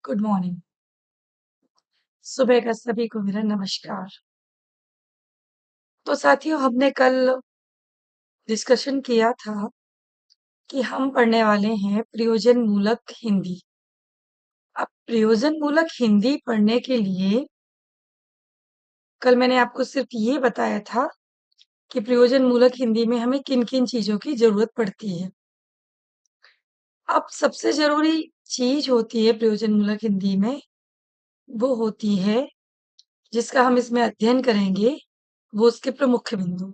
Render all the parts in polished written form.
Good morning. सुबह का सभी को मेरा नमस्कार। तो साथियों, हमने कल डिस्कशन किया था कि हम पढ़ने वाले हैं प्रयोजन मूलक हिंदी। अब प्रयोजन मूलक हिंदी पढ़ने के लिए कल मैंने आपको सिर्फ ये बताया था कि प्रयोजन मूलक हिंदी में हमें किन किन चीजों की जरूरत पड़ती है। अब सबसे जरूरी चीज होती है प्रयोजन मूलक हिंदी में, वो होती है जिसका हम इसमें अध्ययन करेंगे, वो उसके प्रमुख बिंदु।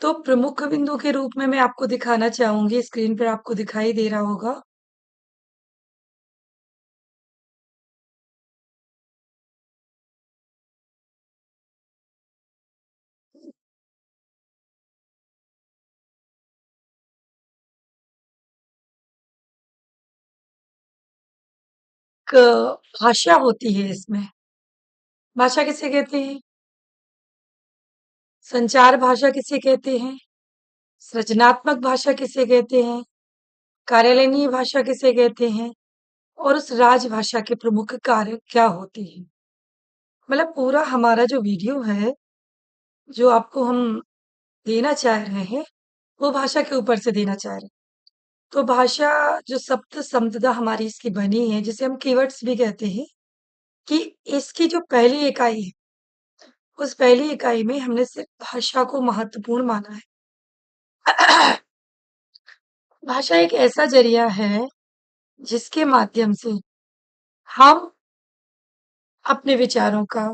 तो प्रमुख बिंदु के रूप में मैं आपको दिखाना चाहूंगी, स्क्रीन पर आपको दिखाई दे रहा होगा। भाषा होती है इसमें। भाषा किसे कहते हैं? संचार भाषा किसे कहते हैं? सृजनात्मक भाषा किसे कहते हैं? कार्यालयीय भाषा किसे कहते हैं? और उस राजभाषा के प्रमुख कार्य क्या होते हैं? मतलब पूरा हमारा जो वीडियो है, जो आपको हम देना चाह रहे हैं, वो भाषा के ऊपर से देना चाह रहे हैं। तो भाषा जो सप्त संपदा हमारी इसकी बनी है, जिसे हम कीवर्ड्स भी कहते हैं, कि इसकी जो पहली इकाई है, उस पहली इकाई में हमने सिर्फ भाषा को महत्वपूर्ण माना है। भाषा एक ऐसा जरिया है जिसके माध्यम से हम अपने विचारों का,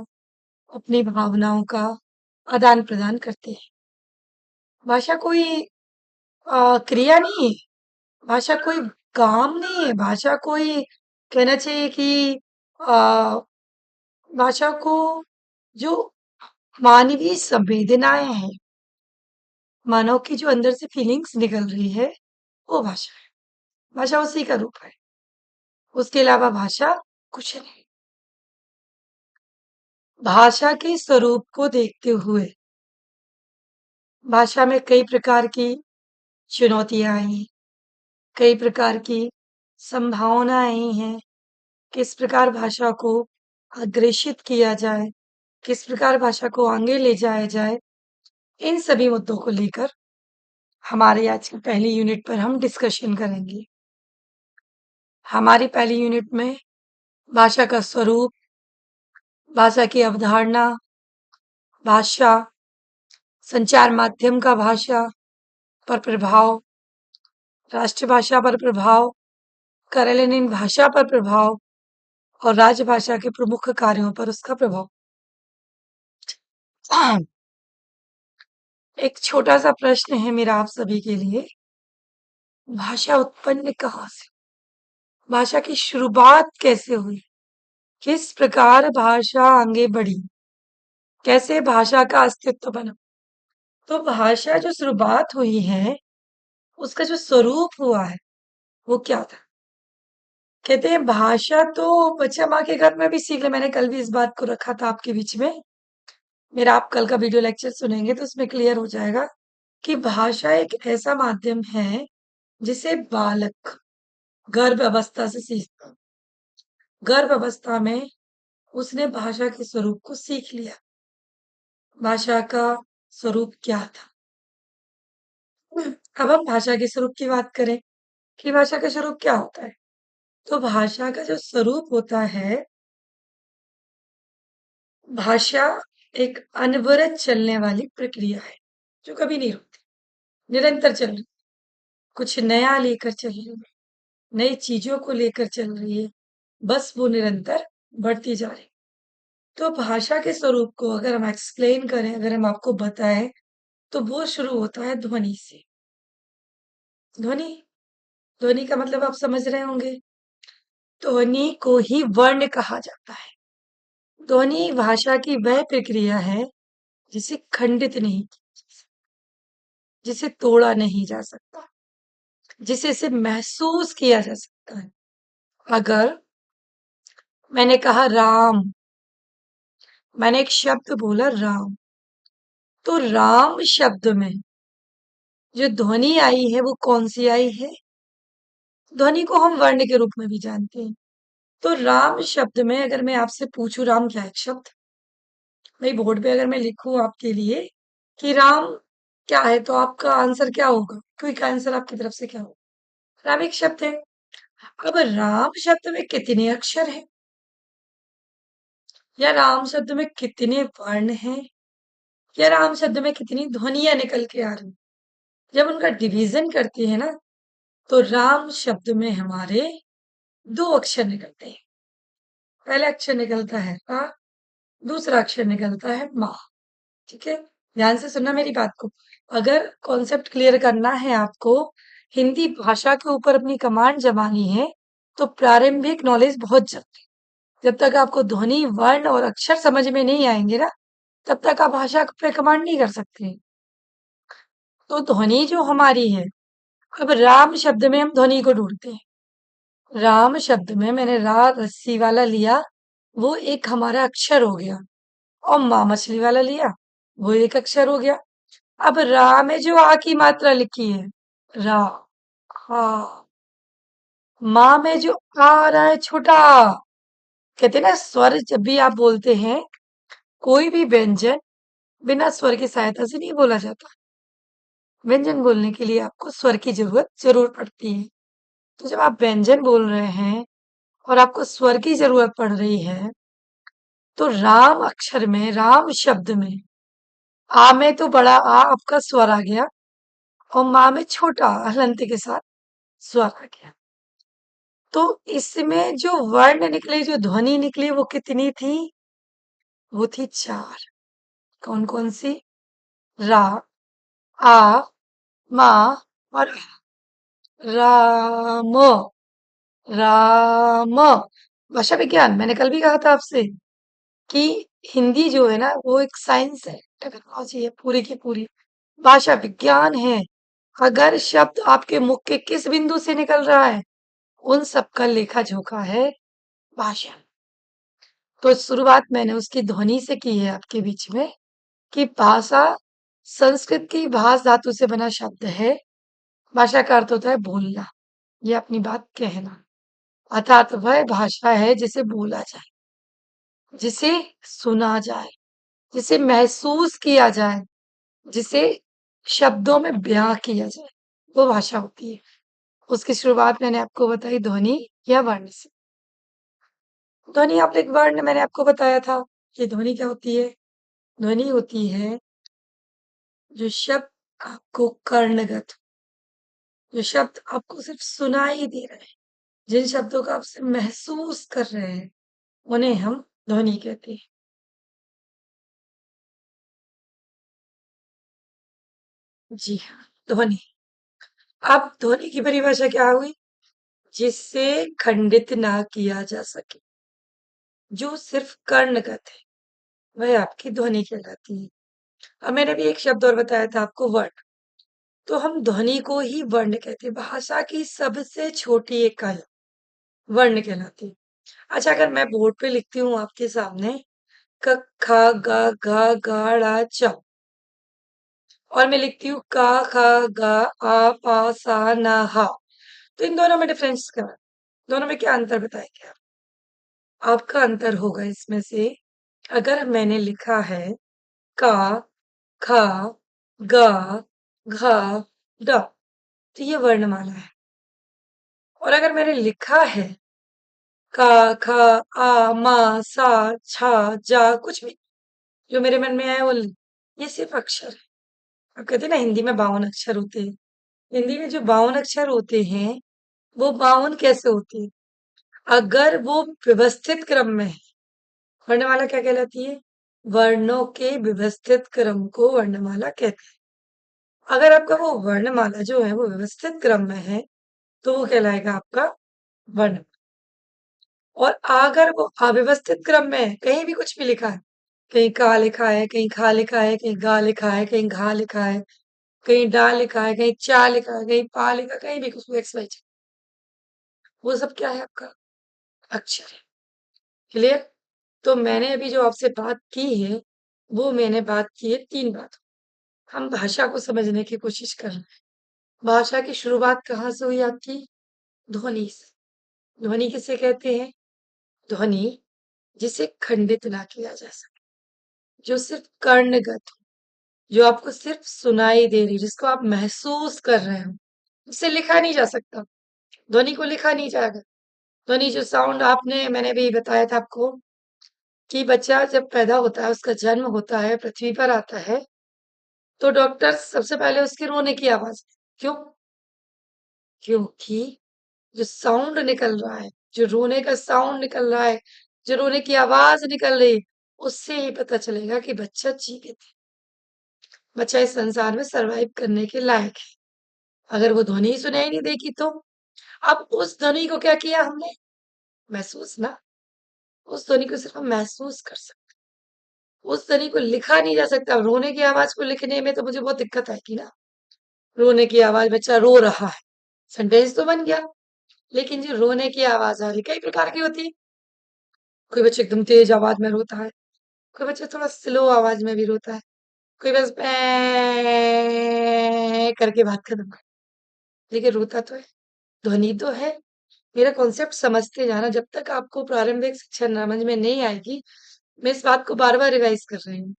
अपनी भावनाओं का आदान प्रदान करते हैं। भाषा कोई क्रिया नहीं है, भाषा कोई काम नहीं है, भाषा कोई कहना चाहिए कि आ, भाषा को जो मानवीय संवेदनाएं हैं, मानव की जो अंदर से फीलिंग्स निकल रही है, वो भाषा है। भाषा उसी का रूप है, उसके अलावा भाषा कुछ नहीं। भाषा के स्वरूप को देखते हुए भाषा में कई प्रकार की चुनौतियां आई, कई प्रकार की संभावनाएं आई हैं। किस प्रकार भाषा को अग्रेषित किया जाए, किस प्रकार भाषा को आगे ले जाया जाए, इन सभी मुद्दों को लेकर हमारे आज की पहली यूनिट पर हम डिस्कशन करेंगे। हमारी पहली यूनिट में भाषा का स्वरूप, भाषा की अवधारणा, भाषा, संचार माध्यम का भाषा पर प्रभाव, राष्ट्रभाषा पर प्रभाव, कार्यालयीन भाषा पर प्रभाव और राजभाषा के प्रमुख कार्यों पर उसका प्रभाव। एक छोटा सा प्रश्न है मेरा आप सभी के लिए, भाषा उत्पन्न कहाँ से? भाषा की शुरुआत कैसे हुई? किस प्रकार भाषा आगे बढ़ी? कैसे भाषा का अस्तित्व बना? तो भाषा जो शुरुआत हुई है, उसका जो स्वरूप हुआ है, वो क्या था? कहते हैं भाषा तो बच्चा माँ के घर में भी सीख ले। मैंने कल भी इस बात को रखा था आपके बीच में। मेरा आप कल का वीडियो लेक्चर सुनेंगे तो उसमें क्लियर हो जाएगा कि भाषा एक ऐसा माध्यम है जिसे बालक गर्भ अवस्था से सीखता है। गर्भ अवस्था में उसने भाषा के स्वरूप को सीख लिया। भाषा का स्वरूप क्या था? अब हम भाषा के स्वरूप की बात करें कि भाषा का स्वरूप क्या होता है। तो भाषा का जो स्वरूप होता है, भाषा एक अनवरत चलने वाली प्रक्रिया है जो कभी नहीं रुकती, निरंतर चल रही, कुछ नया लेकर चल रही है, नई चीजों को लेकर चल रही है, बस वो निरंतर बढ़ती जा रही। तो भाषा के स्वरूप को अगर हम एक्सप्लेन करें, अगर हम आपको बताएं, तो वो शुरू होता है ध्वनि से। ध्वनि, ध्वनि का मतलब आप समझ रहे होंगे। ध्वनि को ही वर्ण कहा जाता है। ध्वनि भाषा की वह प्रक्रिया है जिसे खंडित नहीं किया जा सकता, जिसे तोड़ा नहीं जा सकता, जिसे सिर्फ महसूस किया जा सकता है। अगर मैंने कहा राम, मैंने एक शब्द बोला राम, तो राम शब्द में जो ध्वनि आई है वो कौन सी आई है? ध्वनि को हम वर्ण के रूप में भी जानते हैं। तो राम शब्द में अगर मैं आपसे पूछूं, राम क्या है एक शब्द? भाई बोर्ड पे अगर मैं लिखूं आपके लिए कि राम क्या है, तो आपका आंसर क्या होगा? क्विक आंसर आपकी तरफ से क्या होगा? राम एक शब्द है। अब राम शब्द में कितने अक्षर हैं, या राम शब्द में कितने वर्ण हैं, या राम शब्द में कितनी ध्वनियां निकल के आ रही हैं? जब उनका डिवीजन करते हैं ना, तो राम शब्द में हमारे दो अक्षर निकलते हैं। पहला अक्षर निकलता है का, दूसरा अक्षर निकलता है माँ। ठीक है, ध्यान से सुनना मेरी बात को। अगर कॉन्सेप्ट क्लियर करना है आपको, हिंदी भाषा के ऊपर अपनी कमांड जमानी है, तो प्रारंभिक नॉलेज बहुत जरूरी है। जब तक आपको ध्वनि वर्ण और अक्षर समझ में नहीं आएंगे ना, तब तक आप भाषा पे कमांड नहीं कर सकते। तो ध्वनि जो हमारी है, अब राम शब्द में हम ध्वनि को ढूंढते हैं। राम शब्द में मैंने रा रस्सी वाला लिया, वो एक हमारा अक्षर हो गया। और माँ मछली वाला लिया, वो एक अक्षर हो गया। अब रा में जो आ की मात्रा लिखी है, रा, हा। माँ में जो आ रहा है छोटा, कहते हैं ना स्वर जब भी आप बोलते हैं, कोई भी व्यंजन बिना स्वर की सहायता से नहीं बोला जाता। व्यंजन बोलने के लिए आपको स्वर की जरूरत जरूर पड़ती है। तो जब आप व्यंजन बोल रहे हैं और आपको स्वर की जरूरत पड़ रही है, तो राम अक्षर में, राम शब्द में आ में तो बड़ा आ आपका स्वर आ गया, और माँ में छोटा हलंत के साथ स्वर आ गया। तो इसमें जो वर्ण निकले, जो ध्वनि निकली, वो कितनी थी? वो थी चार। कौन कौन सी? रा, आ, मा और आ। राम, राम। भाषा विज्ञान, मैंने कल भी कहा था आपसे कि हिंदी जो है ना, वो एक साइंस है, टेक्नोलॉजी है, पूरी की पूरी भाषा विज्ञान है। अगर शब्द आपके मुख के किस बिंदु से निकल रहा है, उन सब का लेखा जोखा है भाषा। तो शुरुआत मैंने उसकी ध्वनि से की है आपके बीच में, कि भाषा संस्कृत की भाष धातु से बना शब्द है। भाषा का अर्थ होता है बोलना, ये अपनी बात कहना। अर्थात वह भाषा है जिसे बोला जाए, जिसे सुना जाए, जिसे महसूस किया जाए, जिसे शब्दों में बयां किया जाए, वो भाषा होती है। उसकी शुरुआत मैंने आपको बताई ध्वनि या वर्ण से। ध्वनि आप एक वर्ण मैंने आपको बताया था कि ध्वनि क्या होती है। ध्वनि होती है जो शब्द आपको कर्णगत, जो शब्द आपको सिर्फ सुनाई दे रहे हैं, जिन शब्दों का आप सिर्फ महसूस कर रहे हैं, उन्हें हम ध्वनि कहते हैं। जी हाँ, ध्वनि। अब ध्वनि की परिभाषा क्या हुई? जिससे खंडित ना किया जा सके, जो सिर्फ कर्णगत है, वह आपकी ध्वनि कहलाती है। अब मैंने भी एक शब्द और बताया था आपको, वर्ण। तो हम ध्वनि को ही वर्ण कहते हैं। भाषा की सबसे छोटी इकाई वर्ण कहलाती है। अच्छा, अगर मैं बोर्ड पे लिखती हूँ आपके सामने क ख ग घ ङ च, और मैं लिखती हूँ क ख ग आ पा सा न हा, तो इन दोनों में डिफरेंस क्या है? दोनों में क्या अंतर बताएंगे आप? आपका अंतर होगा इसमें से, अगर मैंने लिखा है का, ख, ग, घ, ड, तो ये वर्णमाला है। और अगर मैंने लिखा है का, ख, आ, मा, सा, छा, जा, कुछ भी जो मेरे मन में आए वो ये सिर्फ अक्षर है। अब कहते हैं ना हिंदी में 52 अक्षर होते हैं। हिंदी में जो 52 अक्षर होते हैं, वो 52 कैसे होते हैं? अगर वो व्यवस्थित क्रम में है, वर्णमाला क्या कहलाती है? वर्णों के व्यवस्थित क्रम को वर्णमाला कहते हैं। अगर आपका वो वर्णमाला जो है वो व्यवस्थित क्रम में है, तो वो कहलाएगा आपका वर्ण। और अगर वो अव्यवस्थित क्रम में है, कहीं भी कुछ भी लिखा है, कहीं का लिखा है, कहीं खा लिखा है, कहीं गा लिखा है, कहीं घा लिखा है, कहीं डा लिखा है, कहीं चा लिखा है, कहीं पा लिखा है, कहीं भी कुछ एक्स वाई जेड, वो सब क्या है? आपका अक्षर है। क्लियर? तो मैंने अभी जो आपसे बात की है, वो मैंने बात की है तीन बात। हम भाषा को समझने की कोशिश कर रहे हैं। भाषा की शुरुआत कहाँ से हुई आपकी? ध्वनि से। ध्वनि किसे कहते हैं? ध्वनि जिसे खंडित ना किया जा सके, जो सिर्फ कर्णगत हो, जो आपको सिर्फ सुनाई दे रही, जिसको आप महसूस कर रहे हो, उसे लिखा नहीं जा सकता। ध्वनि को लिखा नहीं जाएगा। ध्वनि जो साउंड आपने मैंने भी बताया था आपको कि बच्चा जब पैदा होता है, उसका जन्म होता है, पृथ्वी पर आता है, तो डॉक्टर सबसे पहले उसके रोने की आवाज, क्यों? क्योंकि जो साउंड निकल रहा है, जो रोने का साउंड निकल रहा है, जो रोने की आवाज निकल रही है, उससे ही पता चलेगा कि बच्चा जीवित है, बच्चा इस संसार में सरवाइव करने के लायक है। अगर वो ध्वनि ही सुनाई नहीं देगी तो अब उस ध्वनि को क्या किया हमने? महसूस ना। उस ध्वनि को सिर्फ हम महसूस कर सकते, उस ध्वनि को लिखा नहीं जा सकता। रोने की आवाज को लिखने में तो मुझे बहुत दिक्कत आएगी ना। रोने की आवाज, बच्चा रो रहा है, सेंटेंस तो बन गया, लेकिन जो रोने की आवाज आ रही कई प्रकार की होती है। कोई बच्चा एकदम तेज आवाज में रोता है, कोई बच्चा थोड़ा स्लो आवाज में भी रोता है, कोई बस करके बात खत्म कर, लेकिन रोता तो है, ध्वनि तो है। मेरा कॉन्सेप्ट समझते जाना, जब तक आपको प्रारंभिक शिक्षा समझ में नहीं आएगी, मैं इस बात को बार बार रिवाइज कर रही हूँ,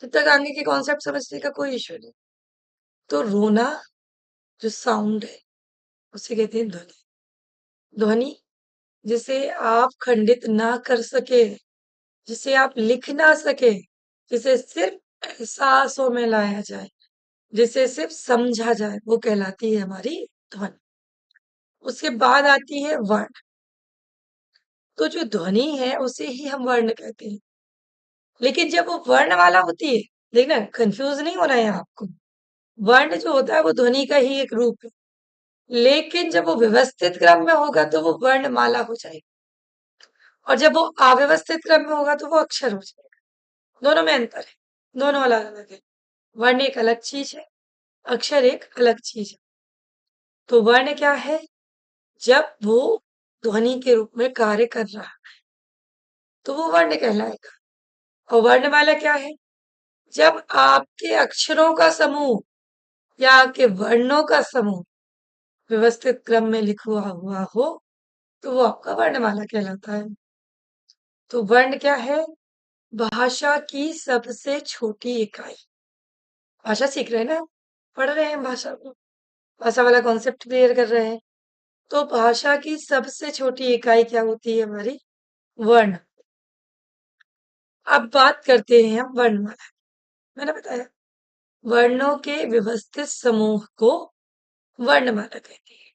जब तक आगे के कॉन्सेप्ट समझने का कोई इश्यू नहीं। तो रोना जो साउंड है, उसे कहते हैं ध्वनि। ध्वनि जिसे आप खंडित ना कर सके, जिसे आप लिख ना सके, जिसे सिर्फ एहसासों में लाया जाए, जिसे सिर्फ समझा जाए, वो कहलाती है हमारी ध्वनि। उसके बाद आती है वर्ण। तो जो ध्वनि है उसे ही हम वर्ण कहते हैं, लेकिन जब वो वर्ण वाला होती है, देखना कंफ्यूज नहीं होना है आपको। वर्ण जो होता है वो ध्वनि का ही एक रूप है, लेकिन जब वो व्यवस्थित क्रम में होगा तो वो वर्णमाला हो जाएगी, और जब वो अव्यवस्थित क्रम में होगा तो वो अक्षर हो जाएगा। दोनों में अंतर है, दोनों अलग अलग है। वर्ण एक अलग चीज है, अक्षर एक अलग चीज है। तो वर्ण क्या है? जब वो ध्वनि के रूप में कार्य कर रहा है तो वो वर्ण कहलाएगा। और वर्णमाला क्या है? जब आपके अक्षरों का समूह या आपके वर्णों का समूह व्यवस्थित क्रम में लिखा हुआ हो तो वो आपका वर्णमाला कहलाता है। तो वर्ण क्या है? भाषा की सबसे छोटी इकाई। भाषा सीख रहे हैं ना, पढ़ रहे हैं भाषा को, भाषा वाला कॉन्सेप्ट क्लियर कर रहे हैं। तो भाषा की सबसे छोटी इकाई क्या होती है? हमारी वर्ण। अब बात करते हैं हम वर्णमाला। मैंने बताया वर्णों के व्यवस्थित समूह को वर्णमाला कहते हैं।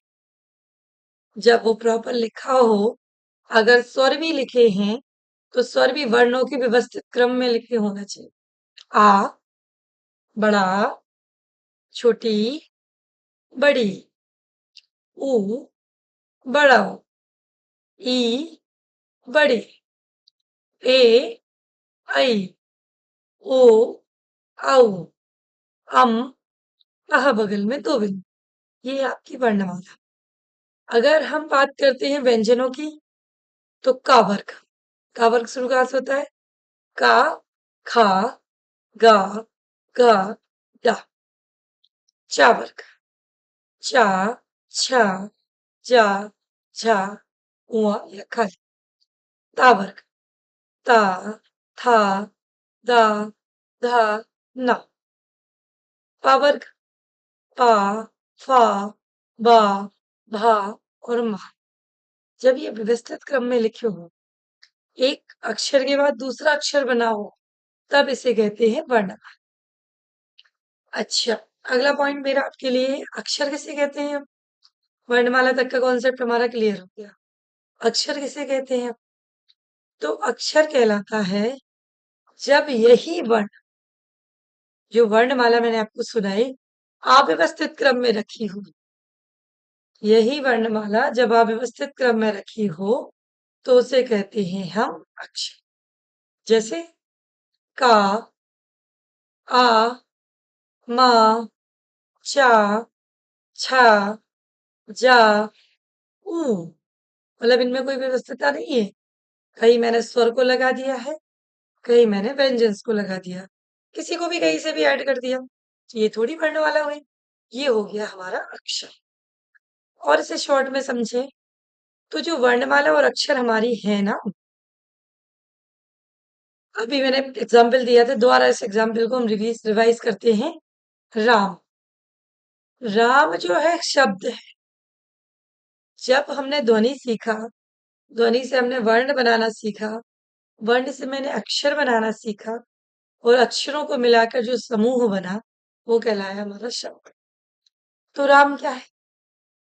जब वो प्रॉपर लिखा हो, अगर स्वर भी लिखे हैं तो स्वर भी वर्णों के व्यवस्थित क्रम में लिखे होना चाहिए। आ, बड़ा, छोटी, बड़ी, ऊ, बड़ा, ई, बड़ी, ए, आई, ओ, औ, अम, आह बगल में दो बिंदु। ये आपकी वर्णमाला। अगर हम बात करते हैं व्यंजनों की, तो का वर्ग। का वर्ग शुरू कहाँ से होता है? का, खा, गा, गा, डा। चा वर्ग। चा, छा, जा, झा, उआ या खा। ता वर्ग। ता, था, दा, धा, ना। पा वर्ग। पा, फा, बा, भा और मा। जब ये व्यवस्थित क्रम में लिखे हो, एक अक्षर के बाद दूसरा अक्षर बना हो, तब इसे कहते हैं वर्णमाला। अच्छा, अगला पॉइंट मेरा आपके लिए, अक्षर किसे कहते हैं? वर्णमाला तक का कॉन्सेप्ट हमारा क्लियर हो गया। अक्षर किसे कहते हैं? तो अक्षर कहलाता है जब यही वर्ण, जो वर्णमाला मैंने आपको सुनाई, अव्यवस्थित क्रम में रखी हो, यही वर्णमाला जब अव्यवस्थित क्रम में रखी हो तो उसे कहते हैं हम अक्षर। जैसे का, आ, मा, चा, छा, जा, ऊ। मतलब इनमें कोई व्यवस्थितता नहीं है। कहीं मैंने स्वर को लगा दिया है, कहीं मैंने व्यंजन को लगा दिया, किसी को भी कहीं से भी ऐड कर दिया, तो ये थोड़ी वर्णमाला हुई। ये हो गया हमारा अक्षर। और इसे शॉर्ट में समझे तो जो वर्णमाला और अक्षर हमारी है ना, अभी मैंने एग्जाम्पल दिया था, दोबारा इस एग्जाम्पल को हम रिवाइज करते हैं। राम। राम जो है शब्द है। जब हमने ध्वनि सीखा, ध्वनि से हमने वर्ण बनाना सीखा, वर्ण से मैंने अक्षर बनाना सीखा, और अक्षरों को मिलाकर जो समूह बना, वो कहलाया हमारा शब्द। तो राम क्या है?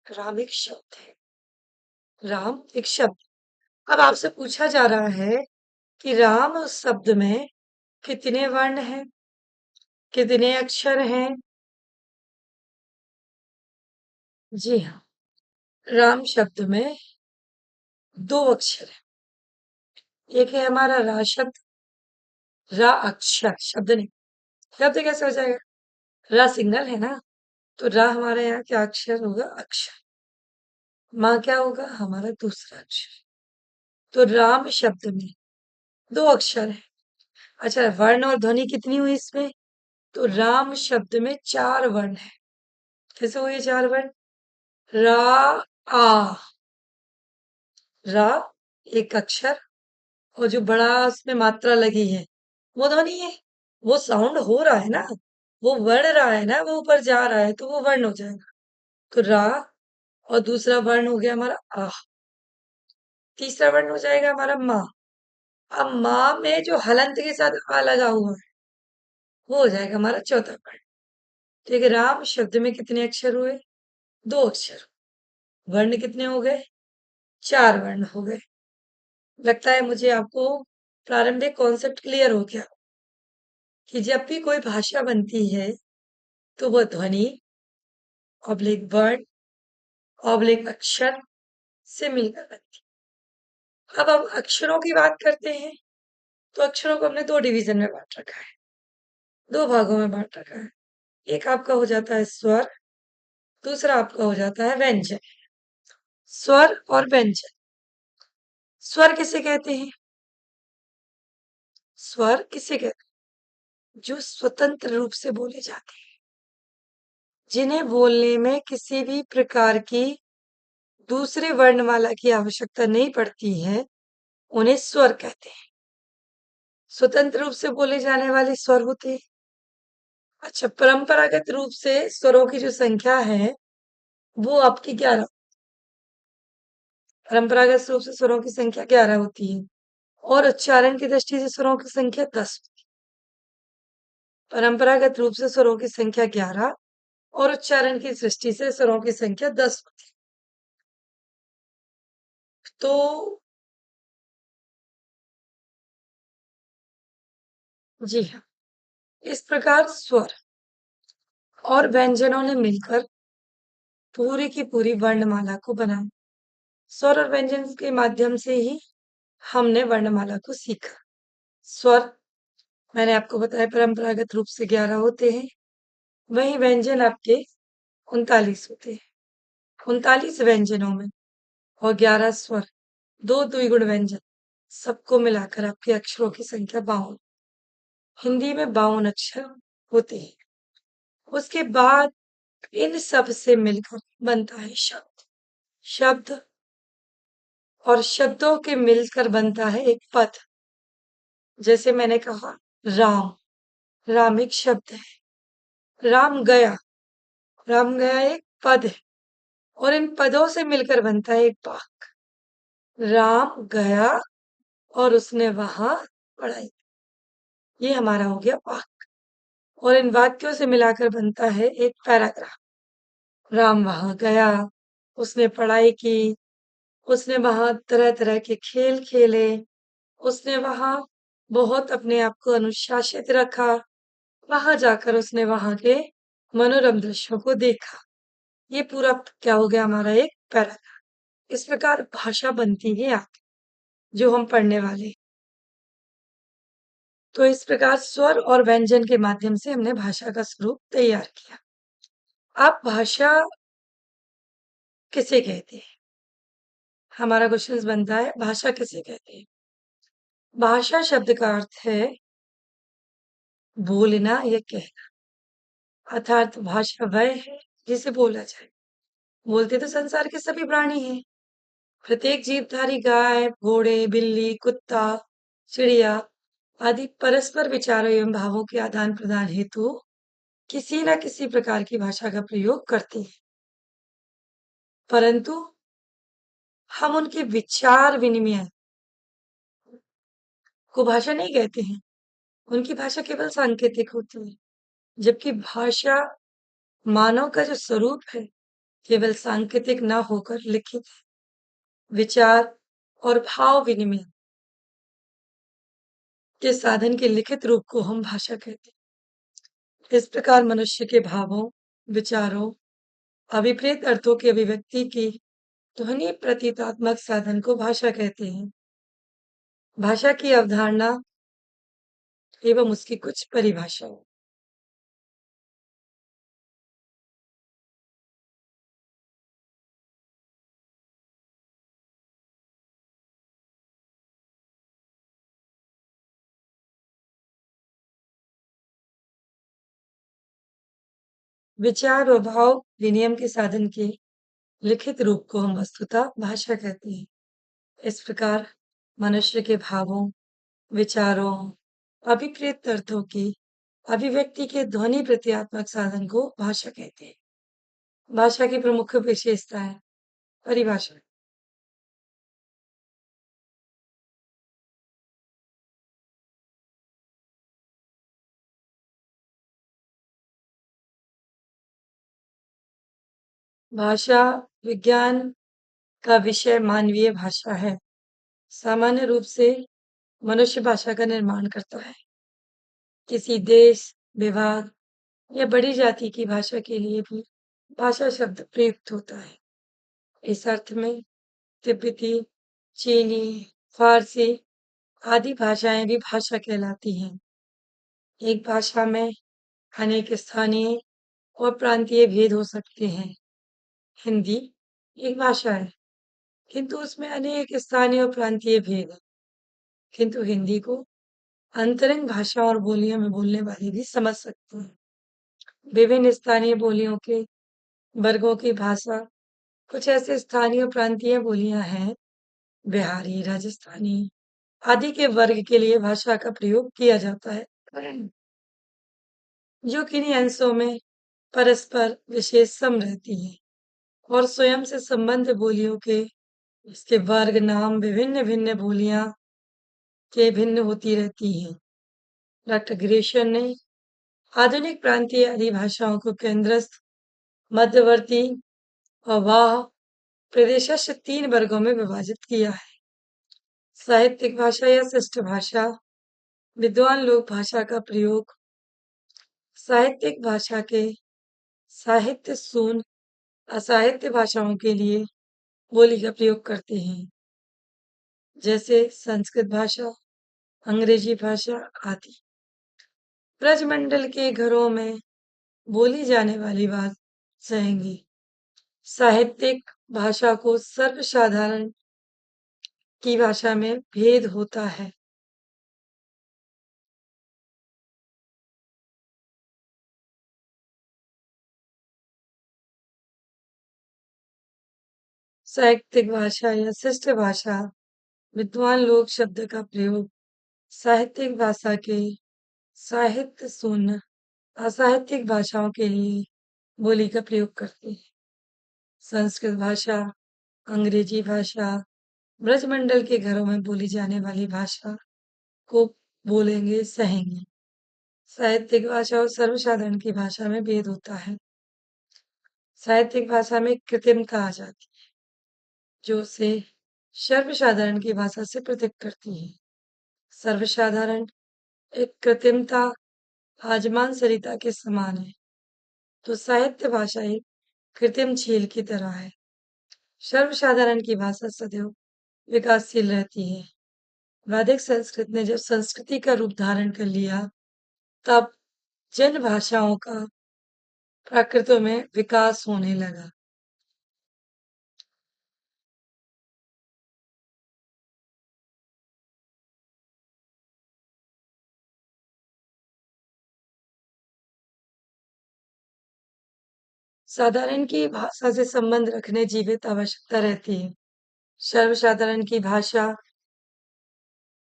राम एक शब्द है। राम एक शब्द। अब आपसे पूछा जा रहा है कि राम उस शब्द में कितने वर्ण हैं, कितने अक्षर हैं? जी हाँ, राम शब्द में दो अक्षर है। एक है हमारा रा शब्द, रा अक्षर, शब्द नहीं। शब्द कैसे हो जाएगा? रा सिंगल है ना, तो रा हमारे यहाँ क्या अक्षर होगा? अक्षर। माँ क्या होगा? हमारा दूसरा अक्षर। तो राम शब्द में दो अक्षर है। अच्छा, वर्ण और ध्वनि कितनी हुई इसमें? तो राम शब्द में चार वर्ण है। कैसे हुए चार वर्ण? रा, आ। रा एक अक्षर, और जो बड़ा उसमें मात्रा लगी है, वो ध्वनि है। वो साउंड हो रहा है ना, वो बढ़ रहा है ना, वो ऊपर जा रहा है, तो वो वर्ण हो जाएगा। तो रा, और दूसरा वर्ण हो गया हमारा आ। तीसरा वर्ण हो जाएगा हमारा माँ। अब माँ में जो हलंत के साथ आ लगा हुआ है, वो हो जाएगा हमारा चौथा वर्ण। ठीक है, राम शब्द में कितने अक्षर हुए? दो अक्षर। वर्ण कितने हो गए? चार वर्ण हो गए। लगता है मुझे आपको प्रारंभिक कॉन्सेप्ट क्लियर हो गया कि जब भी कोई भाषा बनती है, तो वो ध्वनि ऑब्लिक वर्ण ऑब्लिक अक्षर से मिलकर बनती है। अब हम अक्षरों की बात करते हैं, तो अक्षरों को हमने दो डिवीजन में बांट रखा है, दो भागों में बांट रखा है। एक आपका हो जाता है स्वर, दूसरा आपका हो जाता है व्यंजन। स्वर और व्यंजन। स्वर किसे कहते हैं? स्वर किसे कहते हैं? जो स्वतंत्र रूप से बोले जाते हैं, जिन्हें बोलने में किसी भी प्रकार की दूसरे वर्णमाला की आवश्यकता नहीं पड़ती है, उन्हें स्वर कहते हैं। स्वतंत्र रूप से बोले जाने वाले स्वर होते हैं। अच्छा, परंपरागत रूप से स्वरों की जो संख्या है, वो आपकी 11। परंपरागत रूप से स्वरों की संख्या 11 होती है, और उच्चारण की दृष्टि से स्वरों की संख्या 10। परंपरागत रूप से स्वरों की संख्या 11, और उच्चारण की दृष्टि से स्वरों की संख्या 10 होती है। तो जी हाँ, इस प्रकार स्वर और व्यंजनों ने मिलकर पूरी की पूरी वर्णमाला को बनाया। स्वर और व्यंजन के माध्यम से ही हमने वर्णमाला को सीखा। स्वर मैंने आपको बताया परंपरागत रूप से 11 होते हैं, वही व्यंजन आपके 39 होते हैं। 39 व्यंजनों में और 11 स्वर, दो द्विगुण व्यंजन, सबको मिलाकर आपके अक्षरों की संख्या 52। हिंदी में 52 अक्षर होते हैं। उसके बाद इन सब से मिलकर बनता है शब्द। शब्द और शब्दों के मिलकर बनता है एक पद। जैसे मैंने कहा, राम। राम एक शब्द है। राम गया। राम गया एक पद है, और इन पदों से मिलकर बनता है एक वाक्य। राम गया और उसने वहां पढ़ाई। ये हमारा हो गया वाक्य, और इन वाक्यों से मिलाकर बनता है एक पैराग्राफ। राम वहां गया, उसने पढ़ाई की, उसने वहां तरह तरह के खेल खेले, उसने वहां बहुत अपने आप को अनुशासित रखा, वहां जाकर उसने वहां के मनोरम दृश्यों को देखा। ये पूरा क्या हो गया? हमारा एक पैराग्राफ। इस प्रकार भाषा बनती है आगे, जो हम पढ़ने वाले हैं। तो इस प्रकार स्वर और व्यंजन के माध्यम से हमने भाषा का स्वरूप तैयार किया। अब भाषा किसे कहते हैं? हमारा क्वेश्चन बनता है, भाषा किसे कहते हैं? भाषा शब्द का अर्थ है बोलना या कहना। अर्थात भाषा वह है जिसे बोला जाए। बोलते तो संसार के सभी प्राणी हैं, प्रत्येक जीवधारी गाय, घोड़े, बिल्ली, कुत्ता, चिड़िया आदि परस्पर विचारों एवं भावों के आदान-प्रदान हेतु किसी न किसी प्रकार की भाषा का प्रयोग करते हैं। परंतु हम उनके विचार विनिमय को भाषा नहीं कहते हैं। उनकी भाषा केवल सांकेतिक होती है, जबकि भाषा मानव का जो स्वरूप है, केवल सांकेतिक ना होकर लिखित विचार और भाव विनिमय के साधन के लिखित रूप को हम भाषा कहते हैं। इस प्रकार मनुष्य के भावों, विचारों, अभिप्रेत अर्थों की अभिव्यक्ति की ध्वनि प्रतीकात्मक साधन को भाषा कहते हैं। भाषा की अवधारणा एवं उसकी कुछ परिभाषाएं। विचार और भाव विनिमय के साधन के लिखित रूप को हम वस्तुतः भाषा कहते हैं। इस प्रकार मनुष्य के भावों, विचारों, अभिप्रेत अर्थों की अभिव्यक्ति के ध्वनि प्रत्यात्मक साधन को भाषा कहते हैं। भाषा की प्रमुख विशेषताएं। परिभाषा। भाषा विज्ञान का विषय मानवीय भाषा है। सामान्य रूप से मनुष्य भाषा का निर्माण करता है। किसी देश, विभाग या बड़ी जाति की भाषा के लिए भी भाषा शब्द प्रयुक्त होता है। इस अर्थ में तिब्बती, चीनी, फारसी आदि भाषाएं भी भाषा कहलाती हैं। एक भाषा में अनेक स्थानीय और प्रांतीय भेद हो सकते हैं। हिंदी एक भाषा है, किंतु उसमें अनेक स्थानीय और प्रांतीय भेद हैं। किंतु हिंदी को अंतरंग भाषा और बोलियों में बोलने वाले भी समझ सकते हैं। विभिन्न स्थानीय बोलियों के वर्गों की भाषा। कुछ ऐसे स्थानीय और प्रांतीय बोलियां हैं, बिहारी, राजस्थानी आदि के वर्ग के लिए भाषा का प्रयोग किया जाता है, जो किन्हीं अंशों में परस्पर विशेष सम रहती हैं और स्वयं से संबंध बोलियों के इसके वर्ग नाम विभिन्न भिन्न बोलियां के भिन्न होती रहती हैं। डॉक्टर ग्रेशन ने आधुनिक प्रांतीय आदि भाषाओं को केंद्रस्थ, मध्यवर्ती और वाह प्रदेशस्थ तीन वर्गों में विभाजित किया है। साहित्यिक भाषा या शिष्ट भाषा। विद्वान लोग भाषा का प्रयोग साहित्यिक भाषा के साहित्य सून असाहित्य भाषाओं के लिए बोली का प्रयोग करते हैं, जैसे संस्कृत भाषा, अंग्रेजी भाषा आदि। ब्रजमंडल के घरों में बोली जाने वाली बात सहेंगी। साहित्यिक भाषा को सर्वसाधारण की भाषा में भेद होता है। साहित्यिक भाषा या शिष्ट भाषा। विद्वान लोग शब्द का प्रयोग साहित्यिक भाषा के साहित्य शून्य असाहित्यिक भाषाओं के लिए बोली का प्रयोग करते हैं। संस्कृत भाषा, अंग्रेजी भाषा ब्रजमंडल के घरों में बोली जाने वाली भाषा को बोलेंगे, सहेंगे। साहित्यिक भाषा और सर्वसाधारण की भाषा में भेद होता है। साहित्यिक भाषा में कृत्रिमता आ जाती है, जो उसे सर्वसाधारण की भाषा से पृथक करती है। सर्वसाधारण एक कृत्रिमता आजमान सरिता के समान है, तो साहित्य भाषा एक कृत्रिम झील की तरह है। सर्वसाधारण की भाषा सदैव विकासशील रहती है। वैदिक संस्कृत ने जब संस्कृति का रूप धारण कर लिया, तब जन भाषाओं का प्राकृतों में विकास होने लगा। साधारण की भाषा से संबंध रखने जीवित आवश्यकता रहती है। सर्वसाधारण की भाषा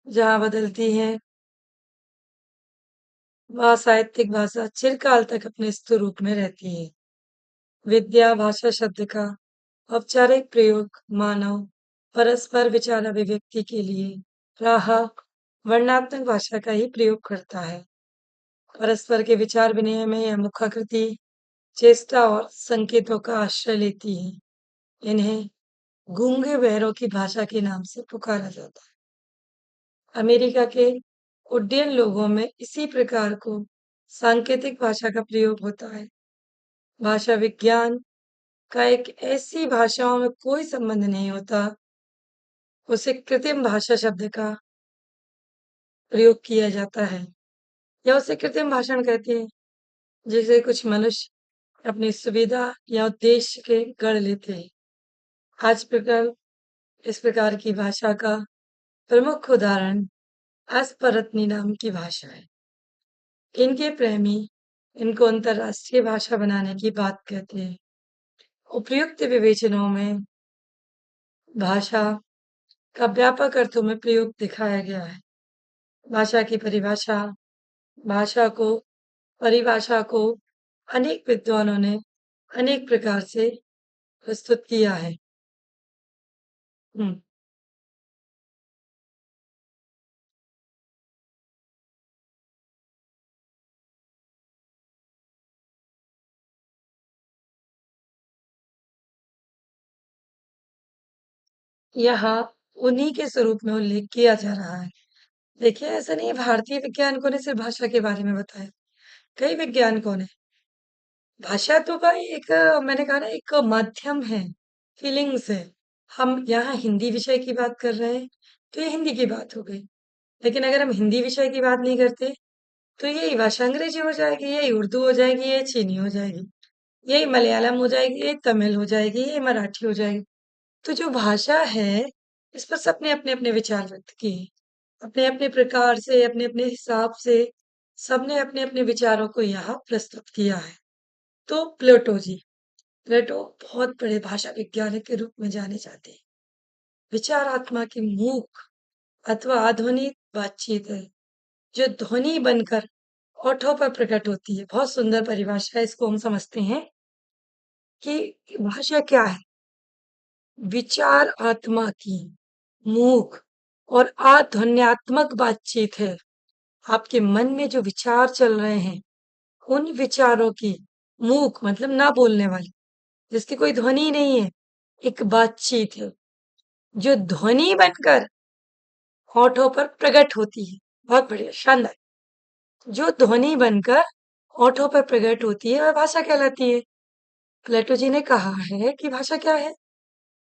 जहाँ बदलती है, वह साहित्यिक भाषा चिरकाल तक अपने स्थिर रूप में रहती है। विद्या भाषा शब्द का औपचारिक प्रयोग मानव परस्पर विचार अभिव्यक्ति के लिए प्राह वर्णात्मक भाषा का ही प्रयोग करता है। परस्पर के विचार विनिमय में यह मुखाकृति चेष्टा और संकेतों का आश्रय लेती है। इन्हें गूंगे बहरों की भाषा के नाम से पुकारा जाता है। अमेरिका के उड्डयन लोगों में इसी प्रकार को सांकेतिक भाषा का प्रयोग होता है। भाषा विज्ञान का एक ऐसी भाषाओं में कोई संबंध नहीं होता, उसे कृत्रिम भाषा शब्द का प्रयोग किया जाता है या उसे कृत्रिम भाषण कहते हैं, जिसे कुछ मनुष्य अपनी सुविधा या उद्देश्य के गढ़ लेते हैं। आज प्रकार इस प्रकार की भाषा का प्रमुख उदाहरण अस्परतनी नाम की भाषा है। इनके प्रेमी इनको अंतरराष्ट्रीय भाषा बनाने की बात कहते हैं। उपर्युक्त विवेचनों में भाषा का व्यापक अर्थों में प्रयोग दिखाया गया है। भाषा की भाषा को परिभाषा को अनेक विद्वानों ने अनेक प्रकार से प्रस्तुत किया है। हम्म, यहाँ उन्हीं के स्वरूप में उल्लेख किया जा रहा है। देखिए, ऐसा नहीं है भारतीय वैज्ञानिकों ने सिर्फ भाषा के बारे में बताया, कई वैज्ञानिकों ने। भाषा तो भाई एक मैंने कहा ना एक माध्यम है, फीलिंग्स है। हम यहाँ हिंदी विषय की बात कर रहे हैं, तो ये हिंदी की बात हो गई। लेकिन अगर हम हिंदी विषय की बात नहीं करते, तो यही भाषा अंग्रेजी हो जाएगी, यही उर्दू हो जाएगी, यही चीनी हो जाएगी, यही मलयालम हो जाएगी, यही तमिल हो जाएगी, यही मराठी हो जाएगी। तो जो भाषा है, इस पर सबने अपने-अपने विचार व्यक्त किए। अपने-अपने प्रकार से, अपने-अपने हिसाब से, सबने अपने-अपने विचारों को यहाँ प्रस्तुत किया है। तो प्लेटो बहुत बड़े भाषा वैज्ञानिक के रूप में जाने जाते हैं। विचारात्मा की मूक अथवा आधुनिक बातचीत है, जो ध्वनि बनकर होठों पर प्रकट होती है। बहुत सुंदर परिभाषा है, इसको हम समझते हैं कि भाषा क्या है? विचार आत्मा की मूक और अध्वन्यात्मक बातचीत है। आपके मन में जो विचार चल रहे हैं, उन विचारों की मूक मतलब ना बोलने वाली, जिसकी कोई ध्वनि नहीं है, एक बातचीत है, जो ध्वनि बनकर होठों पर प्रकट होती है। बहुत बढ़िया, शानदार। जो ध्वनि बनकर होठों पर प्रकट होती है, वह भाषा कहलाती है। प्लेटो जी ने कहा है कि भाषा क्या है?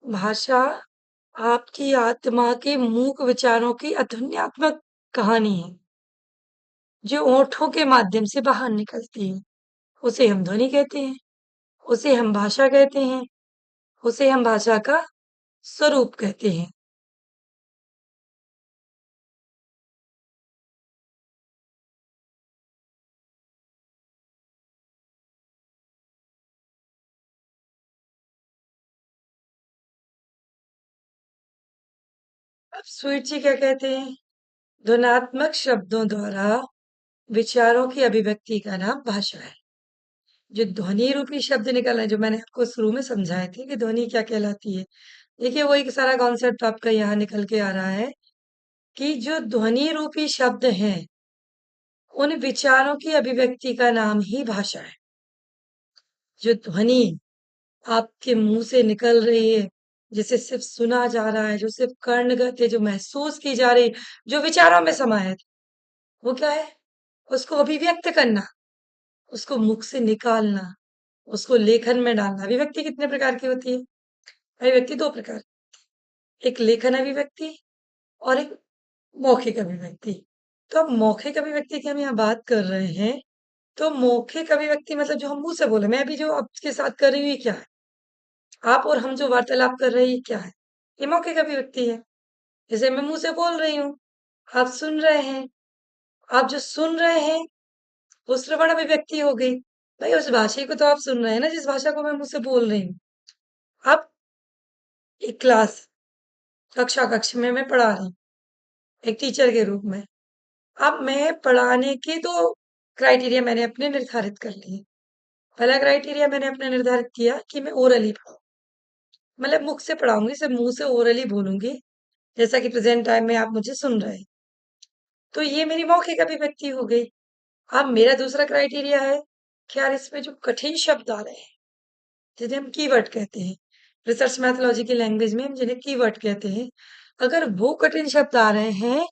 भाषा आपकी आत्मा के मूक विचारों की अध्वन्यात्मक कहानी है, जो होठों के माध्यम से बाहर निकलती है। उसे हम ध्वनि कहते हैं, उसे हम भाषा कहते हैं, उसे हम भाषा का स्वरूप कहते हैं। अब स्वीट जी क्या कहते हैं? ध्वन्यात्मक शब्दों द्वारा विचारों की अभिव्यक्ति का नाम भाषा है। जो ध्वनि रूपी शब्द निकल रहे हैं, जो मैंने आपको शुरू में समझाए थे कि ध्वनि क्या कहलाती है। देखिए, वो एक सारा कॉन्सेप्ट आपका यहाँ निकल के आ रहा है कि जो ध्वनि रूपी शब्द हैं, उन विचारों की अभिव्यक्ति का नाम ही भाषा है। जो ध्वनि आपके मुंह से निकल रही है, जिसे सिर्फ सुना जा रहा है, जो सिर्फ कर्णगत है, जो महसूस की जा रही, जो विचारों में समाहित, वो क्या है? उसको अभिव्यक्त करना, उसको मुख से निकालना, उसको लेखन में डालना। अभिव्यक्ति कितने प्रकार की होती है? अभिव्यक्ति दो प्रकार, एक लेखन अभिव्यक्ति और एक मौखिक अभिव्यक्ति। तो अब मौखिक अभिव्यक्ति की हम यहाँ बात कर रहे हैं, तो मौखिक अभिव्यक्ति मतलब जो हम मुंह से बोले, मैं अभी जो आपके साथ कर रही हूँ ये क्या है? आप और हम जो वार्तालाप कर रहे हैं ये क्या है? ये मौखिक अभिव्यक्ति है। जैसे मैं मुंह से बोल रही हूँ, आप सुन रहे हैं, आप जो सुन रहे हैं वो श्रवण अभिव्यक्ति हो गई। भाई उस भाषा को तो आप सुन रहे हैं ना, जिस भाषा को मैं मुंह से बोल रही हूँ। आप एक क्लास कक्षा में मैं पढ़ा रही हूँ, एक टीचर के रूप में। अब मैं पढ़ाने के 2 क्राइटेरिया मैंने अपने निर्धारित कर लिए। पहला क्राइटेरिया मैंने अपना निर्धारित किया कि मैं ओरली पढ़ाऊँ, मतलब मुख से पढ़ाऊँगी, सिर्फ़ मुँह से ओरली बोलूँगी, जैसा कि प्रेज़ेंट टाइम में आप मुझे सुन रहे हैं। तो ये मेरी मौखिक अभिव्यक्ति हो गई। अब मेरा दूसरा क्राइटेरिया है कि यार इसमें जो कठिन शब्द आ रहे हैं, जिन्हें हम कीवर्ड कहते हैं, रिसर्च मैथोलॉजी की लैंग्वेज में हम जिन्हें कीवर्ड कहते हैं, अगर वो कठिन शब्द आ रहे हैं,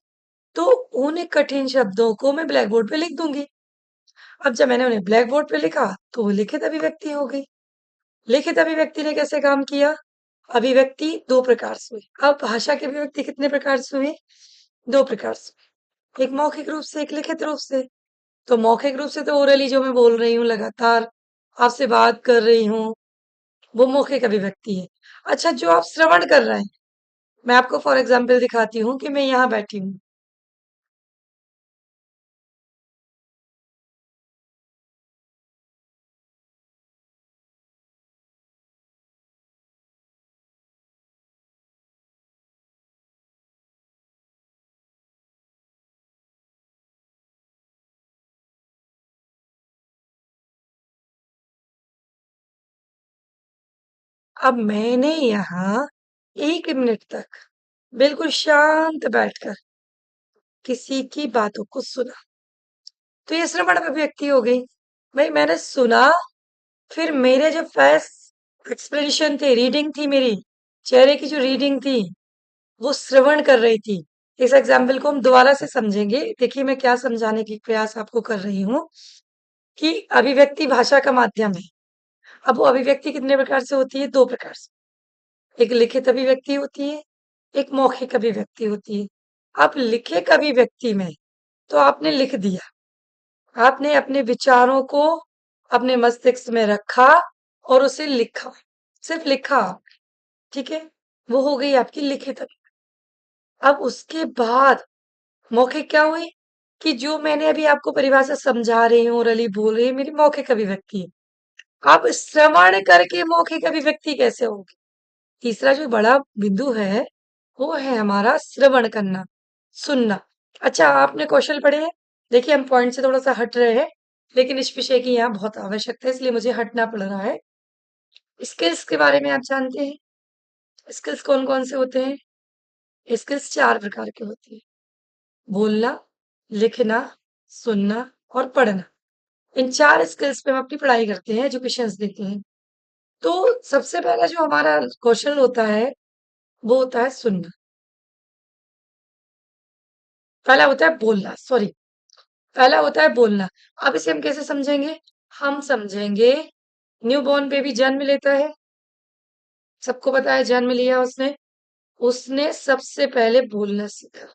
तो उन कठिन शब्दों को मैं ब्लैक बोर्ड पे लिख दूँगी। अब जब मैंने उन्हें ब्लैक बोर्ड पे लिखा, तो वो लिखित अभिव्यक्ति हो गई। लिखित अभिव्यक्ति ने कैसे काम किया? अभिव्यक्ति 2 प्रकार से हुई। अब भाषा की अभिव्यक्ति कितने प्रकार से हुई? 2 प्रकार से। एक मौखिक रूप से, एक लिखित रूप से। तो मौखिक रूप से तो ओरली जो मैं बोल रही हूँ लगातार, आपसे बात कर रही हूँ, वो मौखिक अभिव्यक्ति है। अच्छा, जो आप श्रवण कर रहे हैं, मैं आपको फॉर एग्ज़ाम्पल दिखाती हूँ कि मैं यहाँ बैठी हूँ। अब मैंने यहाँ 1 मिनट तक बिल्कुल शांत बैठकर किसी की बातों को सुना, तो ये श्रवण अभिव्यक्ति हो गई। भाई मैंने सुना, फिर मेरे जो फेस एक्सप्रेशन थे, रीडिंग थी मेरी, चेहरे की जो रीडिंग थी, वो श्रवण कर रही थी। इस एग्जाम्पल को हम दोबारा से समझेंगे। देखिए मैं क्या समझाने की प्रयास आपको कर रही हूँ कि अभिव्यक्ति भाषा का माध्यम है। अब वो अभिव्यक्ति कितने प्रकार से होती है? 2 प्रकार से। एक लिखित अभिव्यक्ति होती है, एक मौखिक अभिव्यक्ति होती है। अब लिखित अभिव्यक्ति में तो आपने लिख दिया, आपने अपने विचारों को अपने मस्तिष्क में रखा और उसे लिखा, सिर्फ लिखा, ठीक है? वो हो गई आपकी लिखित अभिव्यक्ति। अब उसके बाद मौखिक क्या हुई कि जो मैंने अभी आपको परिभाषा समझा रही हूँ, ओरली बोल रही हूँ, मेरी मौखिक अभिव्यक्ति है। अब श्रवण करके मौखिक अभिव्यक्ति कैसे होगी? तीसरा जो बड़ा बिंदु है, वो है हमारा श्रवण करना, सुनना। अच्छा, आपने कौशल पढ़े हैं? देखिए हम पॉइंट से थोड़ा सा हट रहे हैं, लेकिन इस विषय की यहाँ बहुत आवश्यकता है, इसलिए मुझे हटना पड़ रहा है। स्किल्स के बारे में आप जानते हैं? स्किल्स कौन कौन से होते हैं? स्किल्स 4 प्रकार के होते हैं: बोलना, लिखना, सुनना और पढ़ना। इन 4 स्किल्स पे हम अपनी पढ़ाई करते हैं, एजुकेशंस देते हैं। तो सबसे पहला जो हमारा कौशल होता है, वो होता है सुनना। पहला होता है बोलना, सॉरी, पहला होता है बोलना। अब इसे हम कैसे समझेंगे? हम समझेंगे, न्यूबॉर्न बेबी जन्म लेता है, सबको पता है जन्म लिया उसने, उसने सबसे पहले बोलना सीखा।